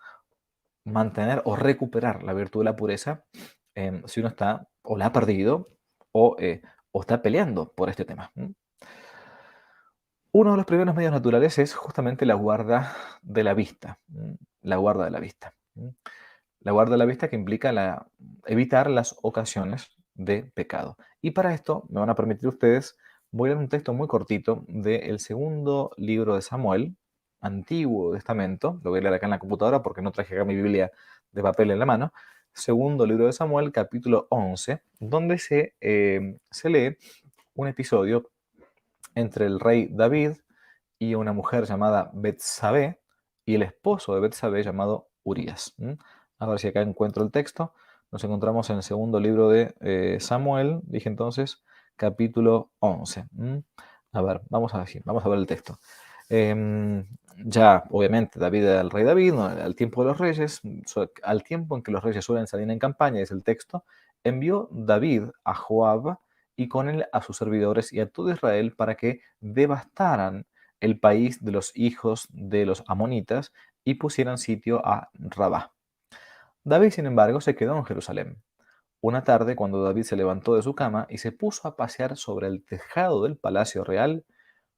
mantener o recuperar la virtud de la pureza si uno está o la ha perdido o está peleando por este tema. Uno de los primeros medios naturales es justamente la guarda de la vista. La guarda de la vista. La guarda de la vista que implica evitar las ocasiones de pecado. Y para esto, me van a permitir ustedes, voy a leer un texto muy cortito del segundo libro de Samuel, Antiguo Testamento. Lo voy a leer acá en la computadora porque no traje acá mi Biblia de papel en la mano. Segundo libro de Samuel, capítulo 11, donde se lee un episodio entre el rey David y una mujer llamada Betsabé y el esposo de Betsabé llamado Urías. A ver si acá encuentro el texto. Nos encontramos en el segundo libro de Samuel, dije entonces, capítulo 11. A ver, vamos a ver el texto. Ya, obviamente, David era el rey David, ¿no? Al tiempo de los reyes, al tiempo en que los reyes suelen salir en campaña, es el texto, envió David a Joab y con él a sus servidores y a todo Israel para que devastaran el país de los hijos de los amonitas y pusieran sitio a Rabá. David, sin embargo, se quedó en Jerusalén. Una tarde, cuando David se levantó de su cama y se puso a pasear sobre el tejado del palacio real,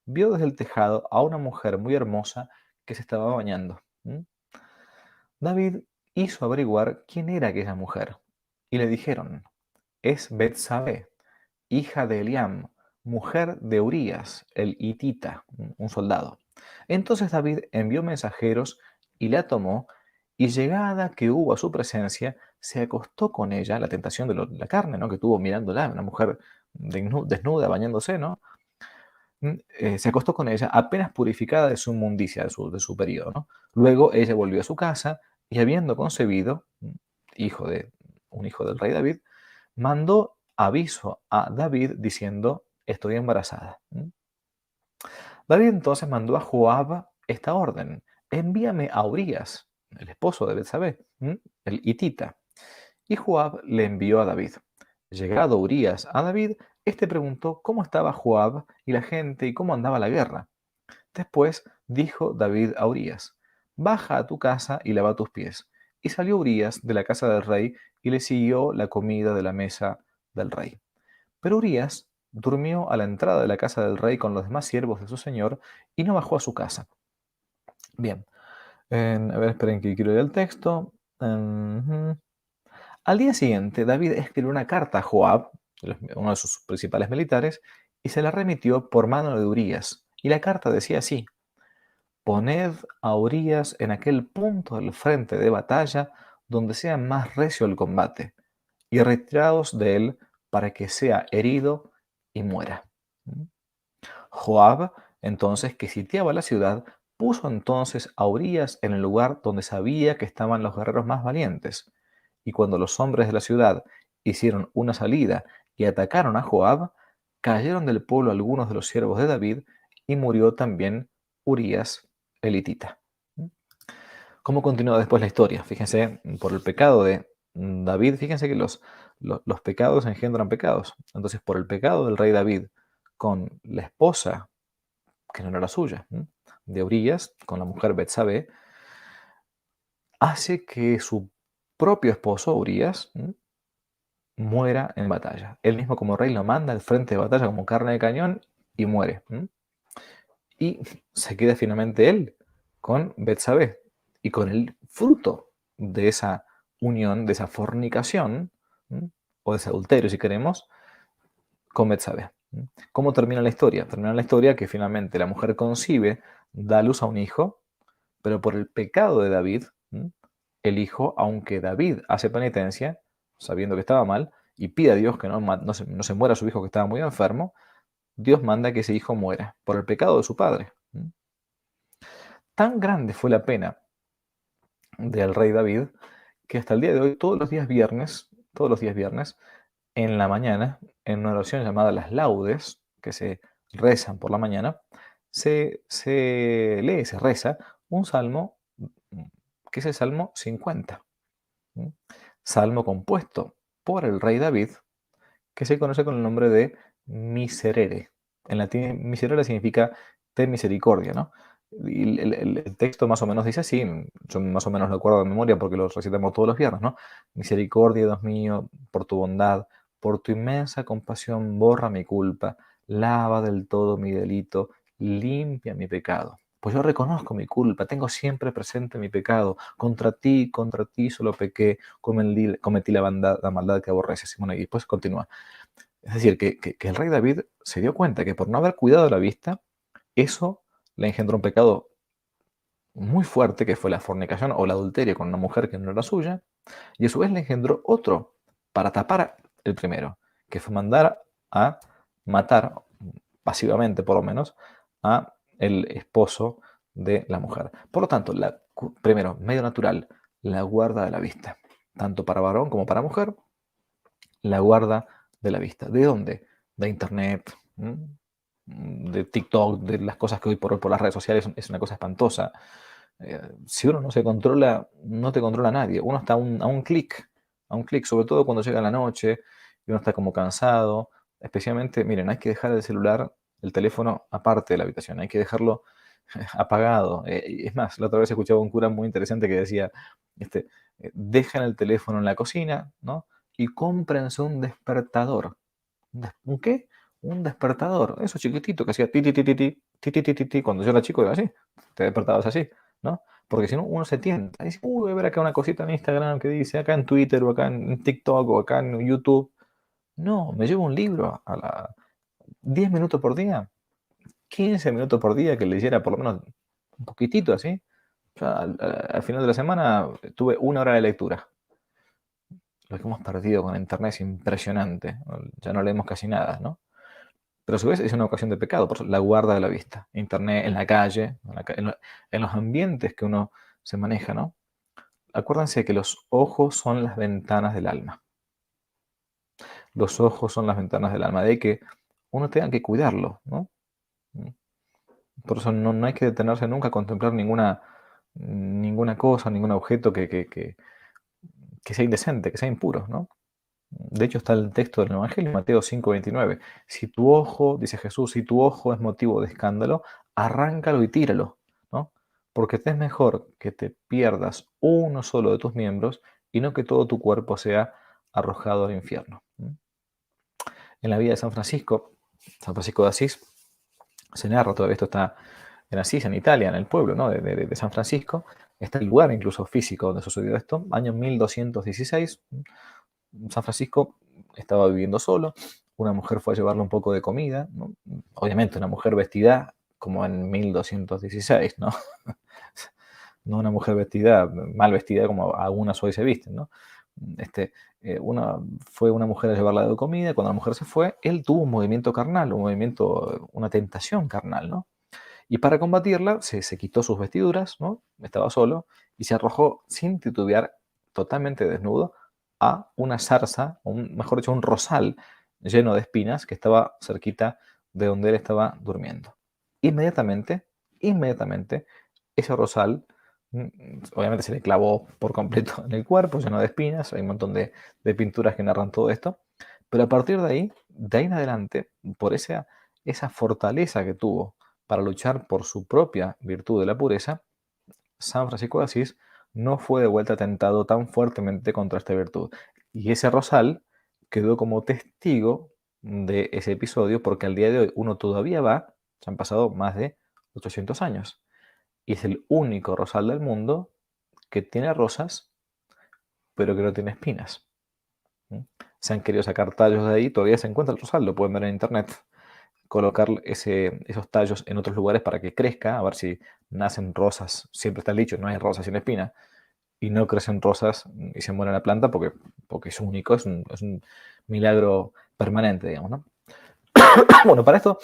vio desde el tejado a una mujer muy hermosa que se estaba bañando. David hizo averiguar quién era aquella mujer y le dijeron: es Betsabé, hija de Eliam, mujer de Urías, el hitita, un soldado. Entonces David envió mensajeros y la tomó, y llegada que hubo a su presencia, se acostó con ella, la tentación de la carne, ¿no? Que tuvo mirándola, una mujer desnuda, bañándose, ¿no? Se acostó con ella apenas purificada de su inmundicia, de su periodo, ¿no? Luego ella volvió a su casa y habiendo concebido, un hijo del rey David, mandó aviso a David diciendo: estoy embarazada. David entonces mandó a Joab esta orden: envíame a Urías, el esposo de Betsabé, el hitita. Y Joab le envió a David. Llegado Urías a David, este preguntó cómo estaba Joab y la gente y cómo andaba la guerra. Después dijo David a Urías: baja a tu casa y lava tus pies. Y salió Urías de la casa del rey y le siguió la comida de la mesa del rey. Pero Urías durmió a la entrada de la casa del rey con los demás siervos de su señor y no bajó a su casa. Bien, a ver, esperen que quiero leer el texto. Al día siguiente, David escribió una carta a Joab, uno de sus principales militares, y se la remitió por mano de Urías. Y la carta decía así: poned a Urías en aquel punto del frente de batalla donde sea más recio el combate, y retiraos de él para que sea herido y muera. Joab, entonces, que sitiaba la ciudad, puso entonces a Urías en el lugar donde sabía que estaban los guerreros más valientes. Y cuando los hombres de la ciudad hicieron una salida y atacaron a Joab, cayeron del pueblo algunos de los siervos de David y murió también Urías elitita. ¿Cómo continúa después la historia? Fíjense, por el pecado de David, fíjense que los pecados engendran pecados. Entonces, por el pecado del rey David con la esposa, que no era la suya, de Urías, con la mujer Betsabé, hace que su propio esposo, Urías, muera en batalla. Él mismo como rey lo manda al frente de batalla como carne de cañón y muere. Y se queda finalmente él con Betsabé y con el fruto de esa unión, de esa fornicación, o de ese adulterio si queremos, con Betsabé. ¿Cómo termina la historia? Termina la historia que finalmente la mujer concibe, da a luz a un hijo, pero por el pecado de David, el hijo, aunque David hace penitencia, sabiendo que estaba mal, y pide a Dios que no se muera su hijo que estaba muy enfermo, Dios manda que ese hijo muera por el pecado de su padre. Tan grande fue la pena del rey David que hasta el día de hoy, todos los días viernes, en la mañana, en una oración llamada las laudes, que se rezan por la mañana, se lee, se reza un salmo, que es el Salmo 50. Salmo compuesto por el rey David, que se conoce con el nombre de Miserere. En latín, miserere significa ten misericordia, ¿no? Y el texto más o menos dice así, yo más o menos lo acuerdo de memoria porque lo recitamos todos los viernes, ¿no? Misericordia, Dios mío, por tu bondad, por tu inmensa compasión, borra mi culpa, lava del todo mi delito, limpia mi pecado. Pues yo reconozco mi culpa, tengo siempre presente mi pecado. Contra ti solo pequé, cometí la maldad que aborreces. Bueno, y después continúa. Es decir, que el rey David se dio cuenta que por no haber cuidado la vista, eso le engendró un pecado muy fuerte, que fue la fornicación o el adulterio con una mujer que no era suya, y a su vez le engendró otro para tapar el primero, que fue mandar a matar, pasivamente por lo menos, a el esposo de la mujer. Por lo tanto, primero, medio natural, la guarda de la vista, tanto para varón como para mujer, la guarda de la vista. ¿De dónde? De internet, de TikTok, de las cosas que hoy por hoy por las redes sociales es una cosa espantosa. Si uno no se controla, no te controla nadie. Uno está a un clic, sobre todo cuando llega la noche y uno está como cansado. Especialmente, miren, hay que dejar el celular, el teléfono aparte de la habitación, hay que dejarlo apagado. Es más, la otra vez escuchaba un cura muy interesante que decía, dejen el teléfono en la cocina, ¿no? Y cómprense un despertador. ¿Un qué? Un despertador. Eso chiquitito que hacía ti, ti, ti, ti, ti, ti, ti, ti, ti, ti. Cuando yo era chico era así. Te despertabas así, ¿no? Porque si no, uno se tienta. Dice, uy, voy a ver acá una cosita en Instagram que dice, acá en Twitter, o acá en TikTok, o acá en YouTube. No, me llevo un libro a 10 minutos por día, 15 minutos por día que leyera por lo menos un poquitito así. Ya al final de la semana tuve 1 hora de lectura. Lo que hemos perdido con internet es impresionante. Ya no leemos casi nada, ¿no? Pero a su vez es una ocasión de pecado, por eso la guarda de la vista. Internet, en la calle, en los ambientes que uno se maneja, ¿no? Acuérdense que los ojos son las ventanas del alma. Los ojos son las ventanas del alma, de que uno tenga que cuidarlo, ¿no? Por eso no hay que detenerse nunca a contemplar ninguna cosa, ningún objeto que sea indecente, que sea impuro, ¿no? De hecho, está el texto del Evangelio, Mateo 5:29. Si tu ojo, dice Jesús, si tu ojo es motivo de escándalo, arráncalo y tíralo, ¿no? Porque te es mejor que te pierdas uno solo de tus miembros y no que todo tu cuerpo sea arrojado al infierno. En la vida de San Francisco de Asís, se narra, todo esto está en Asís, en Italia, en el pueblo, ¿no? de San Francisco, está el lugar incluso físico donde sucedió esto, año 1216. San Francisco estaba viviendo solo, una mujer fue a llevarle un poco de comida, ¿no? Obviamente una mujer vestida como en 1216, ¿no? No una mujer vestida, mal vestida como algunas hoy se visten, ¿no? Fue una mujer a llevarle de comida, cuando la mujer se fue, él tuvo un movimiento carnal, una tentación carnal, ¿no? Y para combatirla se quitó sus vestiduras, ¿no? Estaba solo, y se arrojó sin titubear, totalmente desnudo, a una zarza, o mejor dicho, un rosal lleno de espinas que estaba cerquita de donde él estaba durmiendo. Inmediatamente, ese rosal, obviamente se le clavó por completo en el cuerpo, lleno de espinas, hay un montón de pinturas que narran todo esto, pero a partir de ahí en adelante, por esa fortaleza que tuvo para luchar por su propia virtud de la pureza, San Francisco de Asís no fue de vuelta tentado tan fuertemente contra esta virtud. Y ese rosal quedó como testigo de ese episodio porque al día de hoy uno todavía va, se han pasado más de 800 años, y es el único rosal del mundo que tiene rosas, pero que no tiene espinas. Se han querido sacar tallos de ahí, todavía se encuentra el rosal, lo pueden ver en internet, colocar esos tallos en otros lugares para que crezca, a ver si nacen rosas, siempre está el dicho, no hay rosas sin espina, y no crecen rosas y se muere la planta porque es único, es un milagro permanente, digamos, ¿no? Bueno, para esto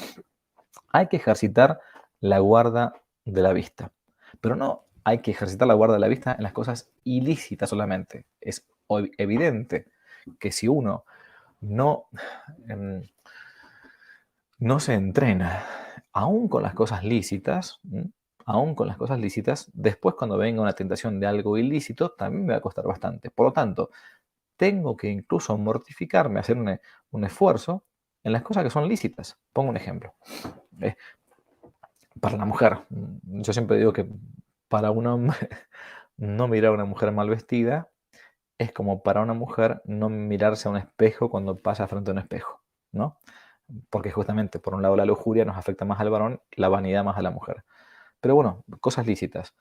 hay que ejercitar la guarda de la vista, pero no hay que ejercitar la guarda de la vista en las cosas ilícitas solamente. Es evidente que si uno no, no se entrena, aún con las cosas lícitas, aún con las cosas lícitas, después cuando venga una tentación de algo ilícito, también me va a costar bastante. Por lo tanto, tengo que incluso mortificarme, hacer un esfuerzo en las cosas que son lícitas. Pongo un ejemplo. Para la mujer, yo siempre digo que para un hombre no mirar a una mujer mal vestida es como para una mujer no mirarse a un espejo cuando pasa frente a un espejo, ¿no? Porque justamente, por un lado, la lujuria nos afecta más al varón, la vanidad más a la mujer. Pero bueno, cosas lícitas.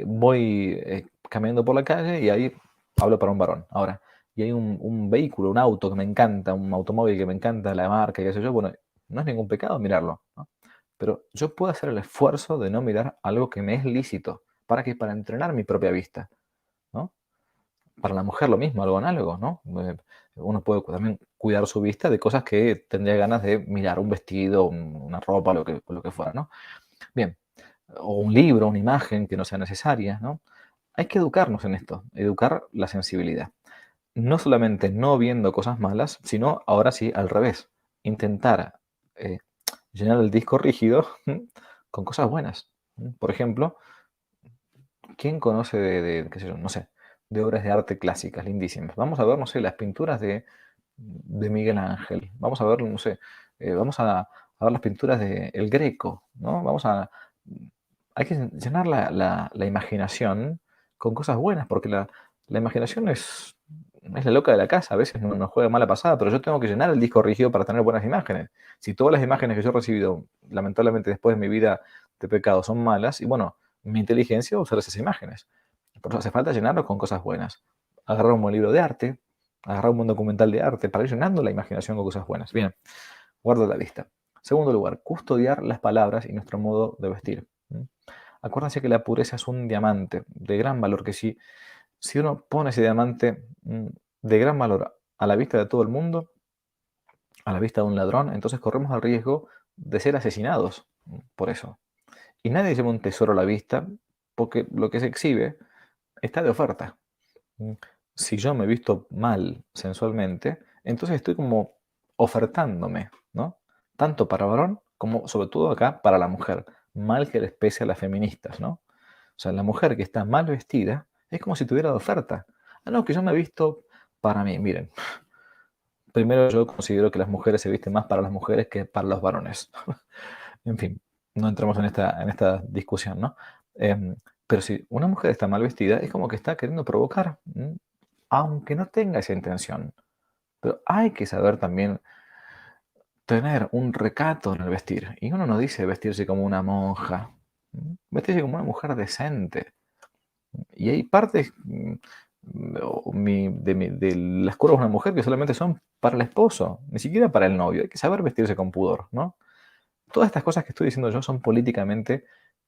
Voy caminando por la calle y ahí hablo para un varón. Ahora, y hay un vehículo, un auto que me encanta, un automóvil que me encanta, la marca, qué sé yo, bueno, no es ningún pecado mirarlo, ¿no? Pero yo puedo hacer el esfuerzo de no mirar algo que me es lícito. ¿Para qué? Para entrenar mi propia vista, ¿no? Para la mujer lo mismo, algo análogo, ¿no? Uno puede también cuidar su vista de cosas que tendría ganas de mirar, un vestido, una ropa, lo que fuera, ¿no? Bien, o un libro, una imagen que no sea necesaria, ¿no? Hay que educarnos en esto, educar la sensibilidad. No solamente no viendo cosas malas, sino ahora sí al revés. Intentar eh, llenar el disco rígido con cosas buenas. Por ejemplo, ¿quién conoce qué sé yo, no sé, de obras de arte clásicas lindísimas? Vamos a ver, no sé, las pinturas de Miguel Ángel. Vamos a ver, no sé, vamos a ver las pinturas de El Greco, ¿no? Hay que llenar la imaginación con cosas buenas, porque la imaginación es la loca de la casa, a veces nos juega mala pasada, pero yo tengo que llenar el disco rígido para tener buenas imágenes. Si todas las imágenes que yo he recibido, lamentablemente después de mi vida de pecado, son malas, y bueno, mi inteligencia va a usar esas imágenes. Por eso hace falta llenarlo con cosas buenas. Agarrar un buen libro de arte, agarrar un buen documental de arte, para ir llenando la imaginación con cosas buenas. Bien, guardo la vista. Segundo lugar, custodiar las palabras y nuestro modo de vestir. Acuérdense que la pureza es un diamante de gran valor, que si uno pone ese diamante de gran valor a la vista de todo el mundo, a la vista de un ladrón, entonces corremos el riesgo de ser asesinados por eso. Y nadie lleva un tesoro a la vista porque lo que se exhibe está de oferta. Si yo me he visto mal sensualmente, entonces estoy como ofertándome, ¿no? Tanto para varón como sobre todo acá para la mujer. Mal que les pese a las feministas, ¿no? O sea, la mujer que está mal vestida es como si tuviera de oferta. Ah, no, que yo me he visto para mí. Miren, primero yo considero que las mujeres se visten más para las mujeres que para los varones. En fin, no entramos en esta discusión, ¿no? Pero si una mujer está mal vestida, es como que está queriendo provocar, aunque no tenga esa intención. Pero hay que saber también tener un recato en el vestir. Y uno no dice vestirse como una monja, vestirse como una mujer decente. Y hay partes de las curvas de una mujer que solamente son para el esposo, ni siquiera para el novio. Hay que saber vestirse con pudor, ¿no? Todas estas cosas que estoy diciendo yo son políticamente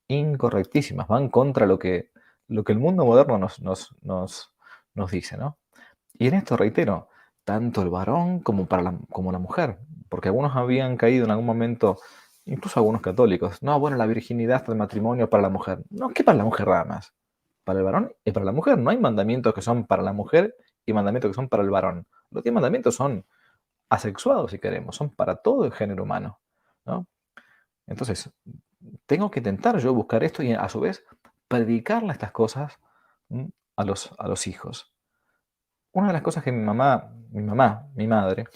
incorrectísimas, van contra lo que el mundo moderno nos dice, ¿no? Y en esto reitero, tanto el varón como la mujer, porque algunos habían caído en algún momento, incluso algunos católicos, no, bueno, la virginidad hasta el matrimonio para la mujer. No, ¿qué para la mujer nada más? Para el varón y para la mujer. No hay mandamientos que son para la mujer y mandamientos que son para el varón. Los 10 mandamientos son asexuados, si queremos, son para todo el género humano, ¿no? Entonces, tengo que intentar yo buscar esto y a su vez predicarle estas cosas, ¿m? A los hijos. Una de las cosas que mi madre,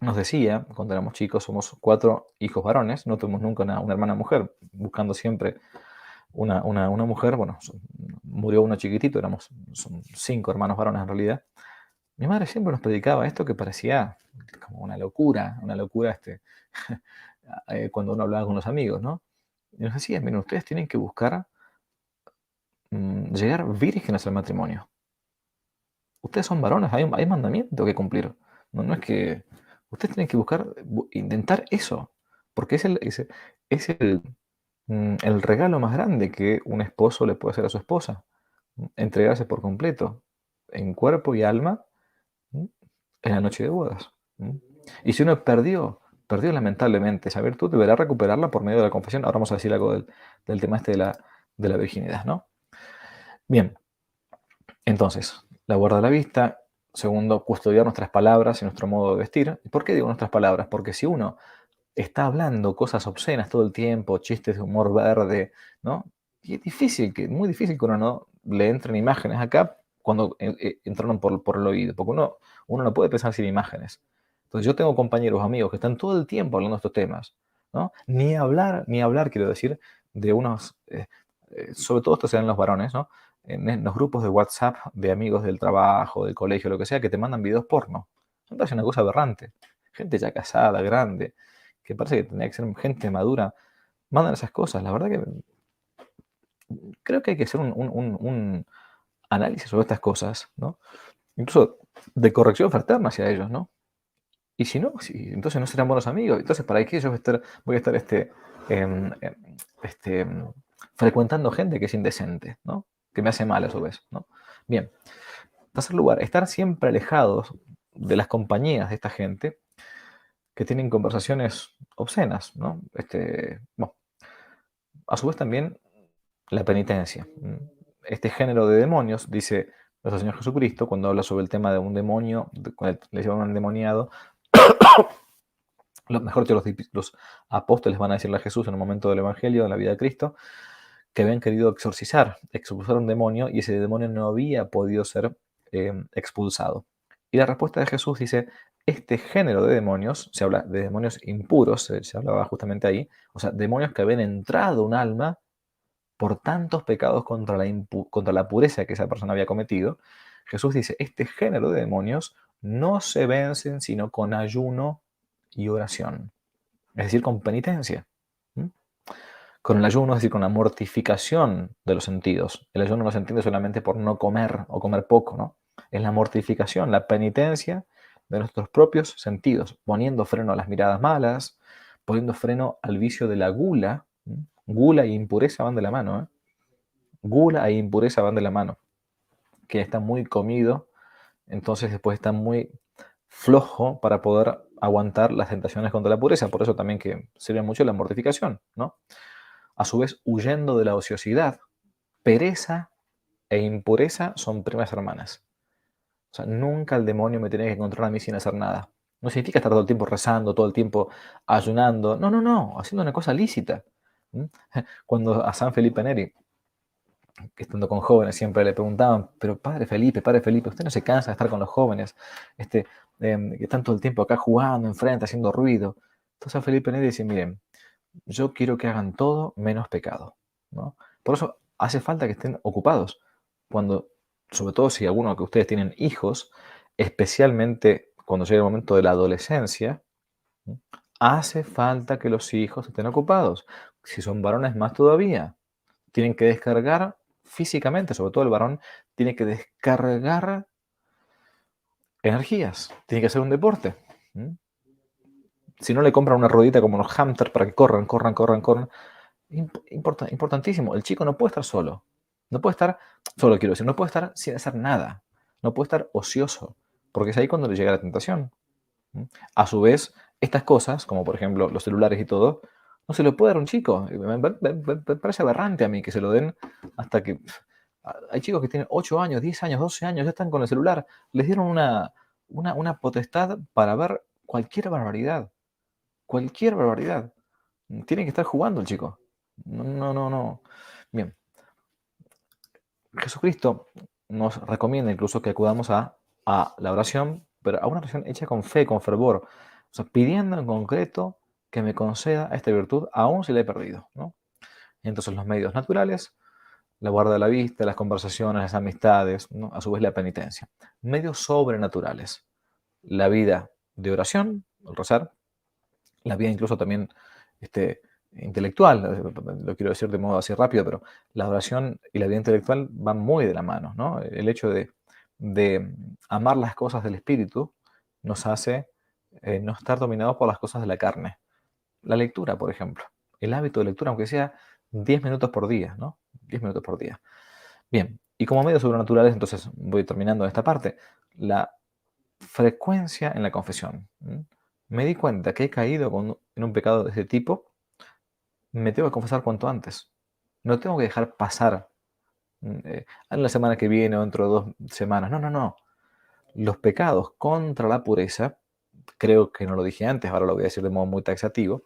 nos decía cuando éramos chicos, somos 4 hijos varones, no tuvimos nunca una hermana mujer, buscando siempre una mujer, bueno, murió uno chiquitito, son 5 hermanos varones en realidad. Mi madre siempre nos predicaba esto que parecía como una locura cuando uno hablaba con los amigos, ¿no? Y nos decía, miren, ustedes tienen que buscar llegar vírgenes al matrimonio. Ustedes son varones, hay mandamiento que cumplir. No es que ustedes tienen que buscar, intentar eso, porque es el regalo más grande que un esposo le puede hacer a su esposa. Entregarse por completo, en cuerpo y alma, ¿m? En la noche de bodas. Y si uno perdió lamentablemente esa virtud, deberá recuperarla por medio de la confesión. Ahora vamos a decir algo del tema de la virginidad, ¿no? Bien, entonces, la guarda de la vista. Segundo, custodiar nuestras palabras y nuestro modo de vestir. ¿Por qué digo nuestras palabras? Porque si uno está hablando cosas obscenas todo el tiempo, chistes de humor verde, ¿no? Y es muy difícil que uno no le entren imágenes acá cuando entraron por el oído, porque uno no puede pensar sin imágenes. Entonces yo tengo compañeros, amigos que están todo el tiempo hablando de estos temas, ¿no? Ni hablar, quiero decir, de sobre todo estos serán los varones, ¿no? En los grupos de WhatsApp de amigos del trabajo, del colegio, lo que sea, que te mandan videos porno. Me parece una cosa aberrante. Gente ya casada, grande, que parece que tendría que ser gente madura, mandan esas cosas. La verdad que creo que hay que hacer un análisis sobre estas cosas, ¿no? Incluso de corrección fraterna hacia ellos, ¿no? Y si no, entonces no serán buenos amigos. Entonces, ¿para qué yo voy a estar em, em, este, em, frecuentando gente que es indecente, ¿no? Que me hace mal a su vez, ¿no? Bien. En tercer lugar, estar siempre alejados de las compañías de esta gente que tienen conversaciones obscenas, ¿no? Bueno, a su vez también la penitencia. Este género de demonios, dice nuestro Señor Jesucristo, cuando habla sobre el tema de un demonio, le llaman un endemoniado, lo mejor que los apóstoles van a decirle a Jesús en un momento del Evangelio, de la vida de Cristo, que habían querido expulsar un demonio y ese demonio no había podido ser expulsado. Y la respuesta de Jesús dice, este género de demonios, se habla de demonios impuros, se hablaba justamente ahí, o sea, demonios que habían entrado un alma por tantos pecados contra la pureza que esa persona había cometido. Jesús dice, este género de demonios no se vencen sino con ayuno y oración, es decir, con penitencia. Con el ayuno, es decir, con la mortificación de los sentidos. El ayuno no se entiende solamente por no comer o comer poco, ¿no? Es la mortificación, la penitencia de nuestros propios sentidos, poniendo freno a las miradas malas, poniendo freno al vicio de la gula. Gula e impureza van de la mano, ¿eh? Gula e impureza van de la mano. Que está muy comido, entonces después está muy flojo para poder aguantar las tentaciones contra la pureza. Por eso también que sirve mucho la mortificación, ¿no? A su vez, huyendo de la ociosidad. Pereza e impureza son primas hermanas. O sea, nunca el demonio me tiene que encontrar a mí sin hacer nada. No significa estar todo el tiempo rezando, todo el tiempo ayunando. No, haciendo una cosa lícita. Cuando a San Felipe Neri, que estando con jóvenes, siempre le preguntaban, pero padre Felipe, ¿usted no se cansa de estar con los jóvenes? Que están todo el tiempo acá jugando enfrente, haciendo ruido. Entonces San Felipe Neri dice, miren, yo quiero que hagan todo menos pecado, ¿no? Por eso hace falta que estén ocupados. Sobre todo si alguno que ustedes tienen hijos, especialmente cuando llega el momento de la adolescencia, ¿no? Hace falta que los hijos estén ocupados. Si son varones, más todavía. Tienen que descargar físicamente, sobre todo el varón, tiene que descargar energías, tiene que hacer un deporte. Si no le compran una ruedita como los hamsters para que corran, importantísimo. El chico no puede estar solo. No puede estar solo, quiero decir, no puede estar sin hacer nada. No puede estar ocioso, porque es ahí cuando le llega la tentación. A su vez, estas cosas, como por ejemplo los celulares y todo, no se lo puede dar a un chico. Me parece aberrante a mí que se lo den hasta que... Hay chicos que tienen 8 años, 10 años, 12 años, ya están con el celular. Les dieron una potestad para ver cualquier barbaridad. Cualquier barbaridad. Tiene que estar jugando el chico. No, no, no, no. Bien, Jesucristo nos recomienda incluso que acudamos a la oración, pero a una oración hecha con fe, con fervor. O sea, pidiendo en concreto que me conceda esta virtud, aun si la he perdido, ¿no? Entonces los medios naturales, la guarda de la vista, las conversaciones, las amistades, ¿no? A su vez la penitencia. Medios sobrenaturales, la vida de oración, el rezar, la vida incluso también este, intelectual, lo quiero decir de modo así rápido, pero la oración y la vida intelectual van muy de la mano, ¿no? El hecho de amar las cosas del espíritu nos hace no estar dominados por las cosas de la carne. La lectura, por ejemplo, el hábito de lectura, aunque sea 10 minutos por día, ¿no? 10 minutos por día. Bien, y como medios sobrenaturales, entonces voy terminando esta parte, la frecuencia en la confesión. Me di cuenta que he caído en un pecado de este tipo, me tengo que confesar cuanto antes. No tengo que dejar pasar en la semana que viene o dentro de 2 semanas. No, no, no. Los pecados contra la pureza, creo que no lo dije antes, ahora lo voy a decir de modo muy taxativo,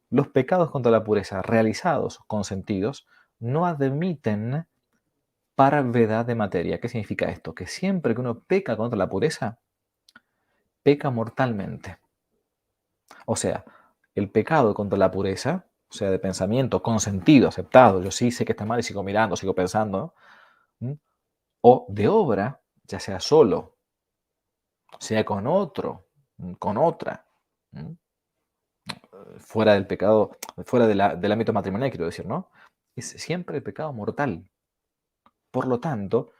los pecados contra la pureza realizados, consentidos, no admiten parvedad de materia. ¿Qué significa esto? Que siempre que uno peca contra la pureza, peca mortalmente. O sea, el pecado contra la pureza, o sea, de pensamiento consentido, aceptado, yo sí sé que está mal y sigo mirando, sigo pensando, ¿no? O de obra, ya sea solo, sea con otro, con otra, ¿no? Fuera del pecado, fuera del ámbito matrimonial, quiero decir, ¿no? Es siempre el pecado mortal. Por lo tanto,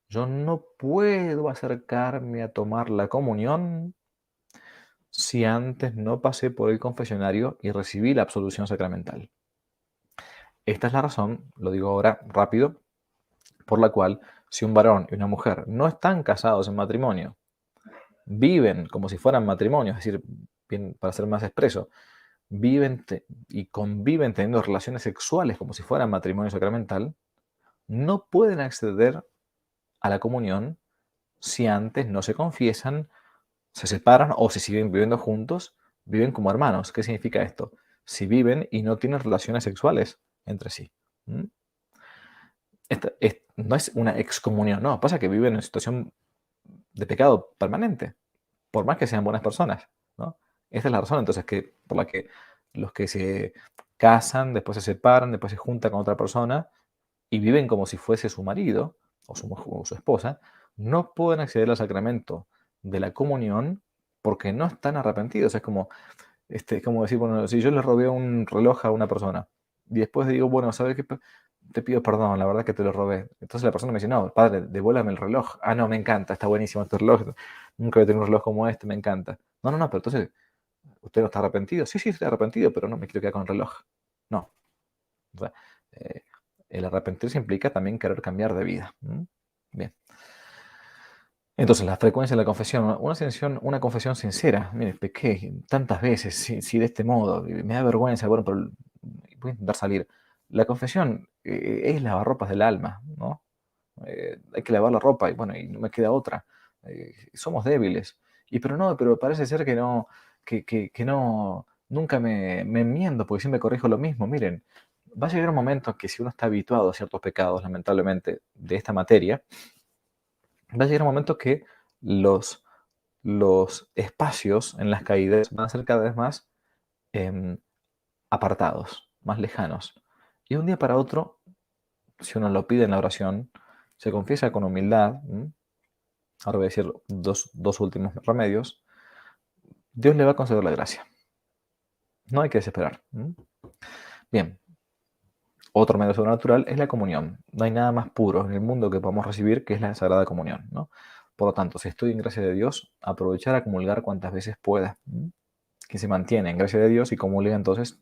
yo no puedo acercarme a tomar la comunión si antes no pasé por el confesionario y recibí la absolución sacramental. Esta es la razón, lo digo ahora rápido, por la cual si un varón y una mujer no están casados en matrimonio, viven como si fueran matrimonio, es decir, bien, para ser más expreso, viven y conviven teniendo relaciones sexuales como si fueran matrimonio sacramental, no pueden acceder a la comunión si antes no se confiesan, se separan o si siguen viviendo juntos, viven como hermanos. ¿Qué significa esto? Si viven y no tienen relaciones sexuales entre sí. ¿Mm? No es una excomunión, no, pasa que viven en una situación de pecado permanente, por más que sean buenas personas, ¿no? Esta es la razón entonces por la que los que se casan, después se separan, después se juntan con otra persona y viven como si fuese su marido o su esposa, no pueden acceder al sacramento de la comunión porque no están arrepentidos. Es como decir, bueno, si yo le robé un reloj a una persona y después digo, bueno, ¿sabes qué? Te pido perdón, la verdad que te lo robé. Entonces la persona me dice, no, padre, devuélvame el reloj. Ah, no, me encanta, está buenísimo este reloj. Nunca había tenido un reloj como este, me encanta. No, no, no, pero entonces, ¿usted no está arrepentido? Sí, sí, estoy arrepentido, pero no me quiero quedar con el reloj. No. O sea, eh, el arrepentirse implica también querer cambiar de vida. Bien. Entonces, la frecuencia de la confesión, una confesión sincera. Mire, pequé tantas veces, si de este modo, me da vergüenza, bueno, pero voy a intentar salir. La confesión es lavarropas del alma, ¿no? Hay que lavar la ropa y bueno, y no me queda otra. Somos débiles. Pero parece ser que no, que no, nunca me enmiendo porque siempre corrijo lo mismo. Miren, va a llegar un momento que si uno está habituado a ciertos pecados, lamentablemente, de esta materia, va a llegar un momento que los, los espacios en las caídas van a ser cada vez más em, apartados, más lejanos. Y de un día para otro, si uno lo pide en la oración, se confiesa con humildad, ahora voy a decir dos últimos remedios, Dios le va a conceder la gracia. No hay que desesperar. Bien, otro medio sobrenatural es la comunión. No hay nada más puro en el mundo que podamos recibir que es la Sagrada Comunión, ¿no? Por lo tanto, si estoy en gracia de Dios, aprovechar a comulgar cuantas veces pueda. Quien se mantiene en gracia de Dios y comulga entonces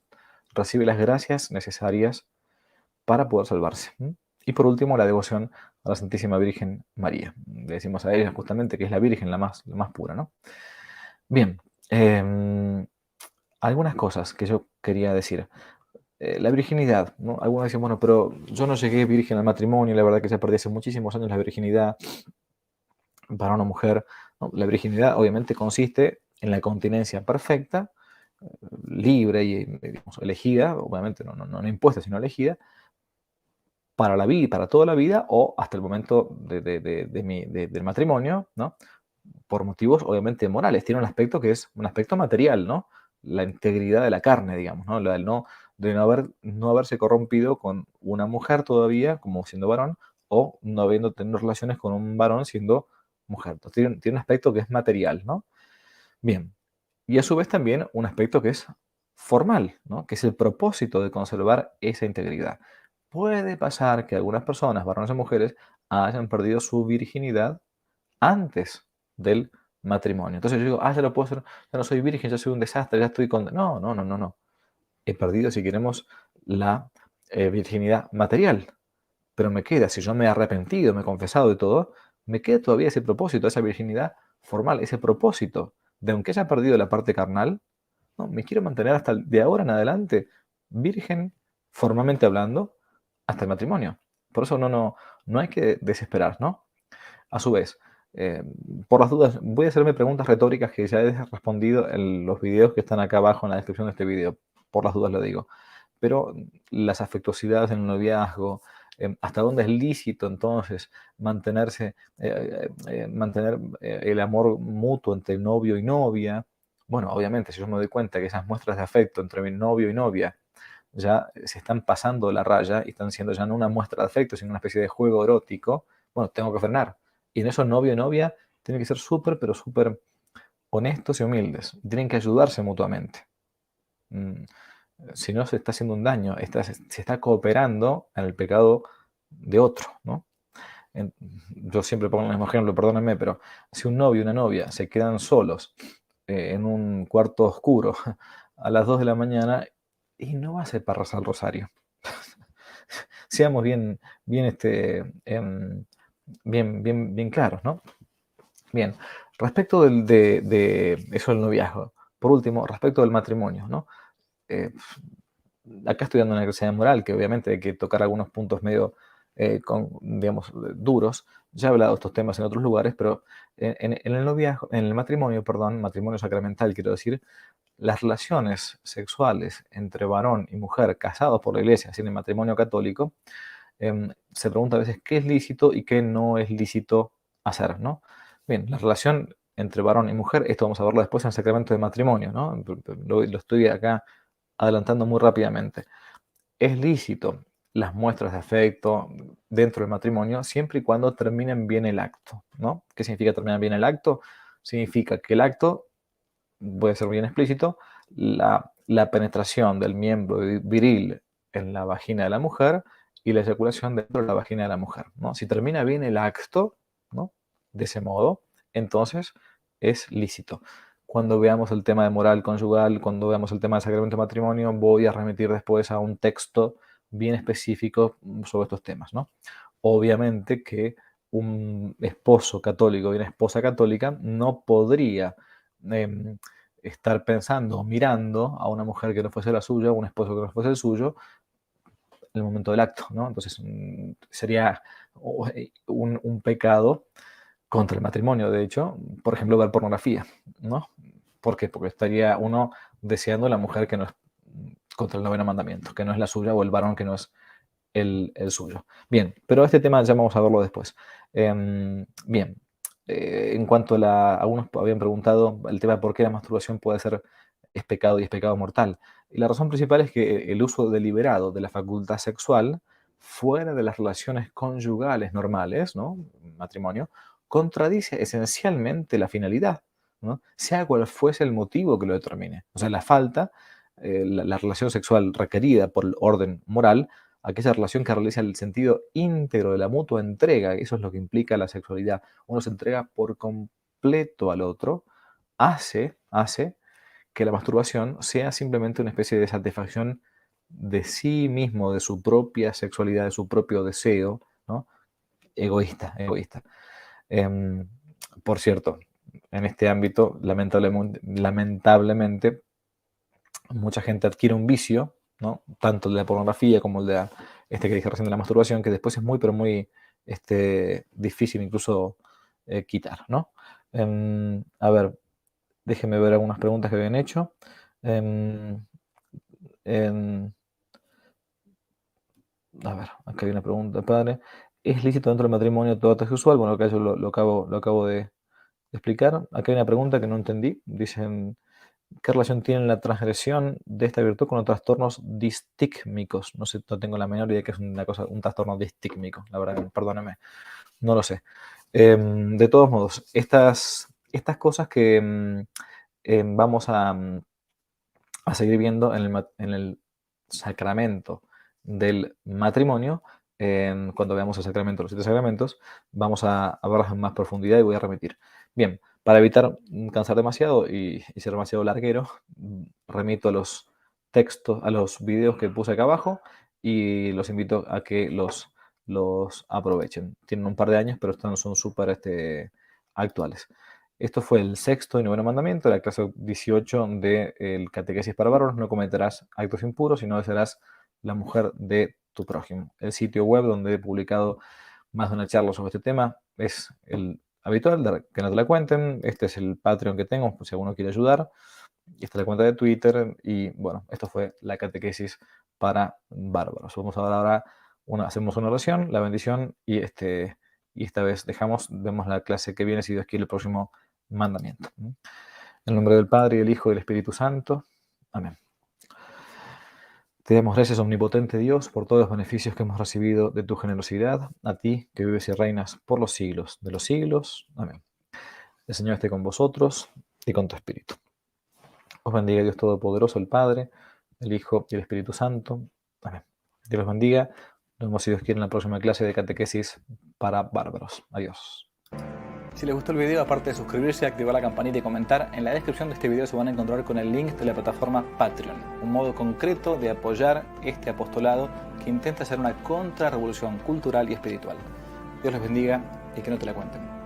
recibe las gracias necesarias para poder salvarse. Y por último, la devoción a la Santísima Virgen María. Le decimos a ella justamente que es la Virgen la más pura, ¿no? Bien, algunas cosas que yo quería decir. La virginidad, ¿no? Algunos dicen, bueno, pero yo no llegué virgen al matrimonio, la verdad que se perdió hace muchísimos años la virginidad. varón o mujer, ¿no? La virginidad obviamente consiste en la continencia perfecta, libre y digamos, elegida, obviamente no impuesta, sino elegida, para la vida, para toda la vida o hasta el momento del matrimonio, ¿no? Por motivos obviamente morales. Tiene un aspecto que es un aspecto material, ¿no? La integridad de la carne, digamos, ¿no? De no haberse corrompido con una mujer todavía, como siendo varón, o no habiendo tenido relaciones con un varón siendo mujer. Entonces, tiene un aspecto que es material, ¿no? Bien. Y a su vez también un aspecto que es formal, ¿no? Que es el propósito de conservar esa integridad. Puede pasar que algunas personas, varones o mujeres, hayan perdido su virginidad antes del matrimonio. Entonces yo digo, ya lo puedo hacer, ya no soy virgen, ya soy un desastre, ya estoy con... No, no, no, no, no. He perdido, si queremos, la virginidad material, pero me queda, si yo me he arrepentido, me he confesado de todo, me queda todavía ese propósito, esa virginidad formal, ese propósito de aunque haya perdido la parte carnal, ¿no? Me quiero mantener hasta de ahora en adelante virgen, formalmente hablando, hasta el matrimonio. Por eso no hay que desesperar, ¿no? A su vez, eh, por las dudas, voy a hacerme preguntas retóricas que ya he respondido en los videos que están acá abajo en la descripción de este video. Por las dudas lo digo. Pero las afectuosidades en el noviazgo, hasta dónde es lícito entonces mantener el amor mutuo entre novio y novia. Bueno, obviamente, si yo me doy cuenta que esas muestras de afecto entre mi novio y novia ya se están pasando de la raya y están siendo ya no una muestra de afecto, sino una especie de juego erótico, bueno, tengo que frenar. Y en eso novio y novia tienen que ser súper, pero súper honestos y humildes. Tienen que ayudarse mutuamente. Mm, Si no, se está haciendo un daño, se está cooperando en el pecado de otro, ¿no? Yo siempre pongo el mismo ejemplo, perdónenme, pero si un novio y una novia se quedan solos en un cuarto oscuro a las 2 de la mañana, y no va a ser para rezar el rosario. Seamos bien claros, ¿no? Bien, respecto de eso del noviazgo. Por último, respecto del matrimonio, ¿no? Eh, Acá estoy dando una clase de moral, que obviamente hay que tocar algunos puntos medio, digamos, duros. Ya he hablado de estos temas en otros lugares, pero en el noviazgo, en el matrimonio, perdón, matrimonio sacramental, quiero decir, las relaciones sexuales entre varón y mujer casados por la iglesia, así en el matrimonio católico, se pregunta a veces qué es lícito y qué no es lícito hacer, ¿no? Bien, la relación entre varón y mujer, esto vamos a verlo después en el sacramento de matrimonio, ¿no? Lo estoy acá adelantando muy rápidamente. Es lícito las muestras de afecto dentro del matrimonio siempre y cuando terminen bien el acto, ¿no? ¿Qué significa terminar bien el acto? Significa que el acto, voy a ser bien explícito, la penetración del miembro viril en la vagina de la mujer y la eyaculación dentro de la vagina de la mujer, ¿no? Si termina bien el acto, ¿no? De ese modo, entonces es lícito. Cuando veamos el tema de moral conyugal, cuando veamos el tema del sacramento de matrimonio, voy a remitir después a un texto bien específico sobre estos temas, ¿no? Obviamente que un esposo católico y una esposa católica no podría eh, estar pensando o mirando a una mujer que no fuese la suya o un esposo que no fuese el suyo en el momento del acto, ¿no? Entonces sería un pecado contra el matrimonio, de hecho, por ejemplo, ver pornografía, ¿no? ¿Por qué? Porque estaría uno deseando a la mujer que no es contra el noveno mandamiento, que no es la suya, o el varón que no es el suyo. Bien, pero este tema ya vamos a verlo después. Bien, en cuanto a algunos habían preguntado el tema de por qué la masturbación puede ser es pecado y es pecado mortal. Y la razón principal es que el uso deliberado de la facultad sexual fuera de las relaciones conyugales normales, ¿no? Matrimonio, contradice esencialmente la finalidad, ¿no? Sea cual fuese el motivo que lo determine. O sea, la falta, la relación sexual requerida por el orden moral, aquella relación que realiza el sentido íntegro de la mutua entrega, eso es lo que implica la sexualidad. Uno se entrega por completo al otro, hace que la masturbación sea simplemente una especie de satisfacción de sí mismo, de su propia sexualidad, de su propio deseo, ¿no? Egoísta. Em, por cierto, en este ámbito, lamentablemente, mucha gente adquiere un vicio, ¿no? Tanto el de la pornografía como el de este que dije recién de la masturbación, que después es muy, pero muy difícil incluso quitar, ¿no? A ver, déjenme ver algunas preguntas que habían hecho. Em, em, a ver, acá hay una pregunta, padre. ¿Es lícito dentro del matrimonio todo acto sexual? Bueno, acá yo lo acabo de explicar. Acá hay una pregunta que no entendí. Dicen, ¿qué relación tiene la transgresión de esta virtud con los trastornos distícmicos? No sé, no tengo la menor idea que es una cosa, un trastorno distícmico. La verdad, perdóneme, no lo sé. De todos modos, estas cosas que vamos a seguir viendo en el sacramento del matrimonio, cuando veamos el sacramento, los 7 sacramentos, vamos a verlos en más profundidad y voy a repetir. Bien, para evitar cansar demasiado y ser demasiado larguero, remito a los textos, a los videos que puse acá abajo y los invito a que los aprovechen. Tienen un par de años, pero estos son súper actuales. Esto fue el sexto y noveno mandamiento de la clase 18 del Catequesis para Bárbaros. No cometerás actos impuros y no desearás la mujer de tu prójimo. El sitio web donde he publicado más de una charla sobre este tema es el habitual, de que no te la cuenten. Este es el Patreon que tengo, pues si alguno quiere ayudar. Esta es la cuenta de Twitter. Y bueno, esto fue la Catequesis para Bárbaros. Vamos a ver ahora, hacemos una oración, la bendición y esta vez vemos la clase que viene, si Dios quiere, el próximo mandamiento. En el nombre del Padre, y del Hijo y del Espíritu Santo. Amén. Te damos gracias, omnipotente Dios, por todos los beneficios que hemos recibido de tu generosidad, a ti que vives y reinas por los siglos de los siglos. Amén. El Señor esté con vosotros y con tu espíritu. Os bendiga Dios Todopoderoso, el Padre, el Hijo y el Espíritu Santo. Amén. Dios los bendiga. Nos vemos, si Dios quiere, en la próxima clase de Catequesis para Bárbaros. Adiós. Si les gustó el video, aparte de suscribirse, activar la campanita y comentar, en la descripción de este video se van a encontrar con el link de la plataforma Patreon, un modo concreto de apoyar este apostolado que intenta hacer una contrarrevolución cultural y espiritual. Dios les bendiga y que no te la cuenten.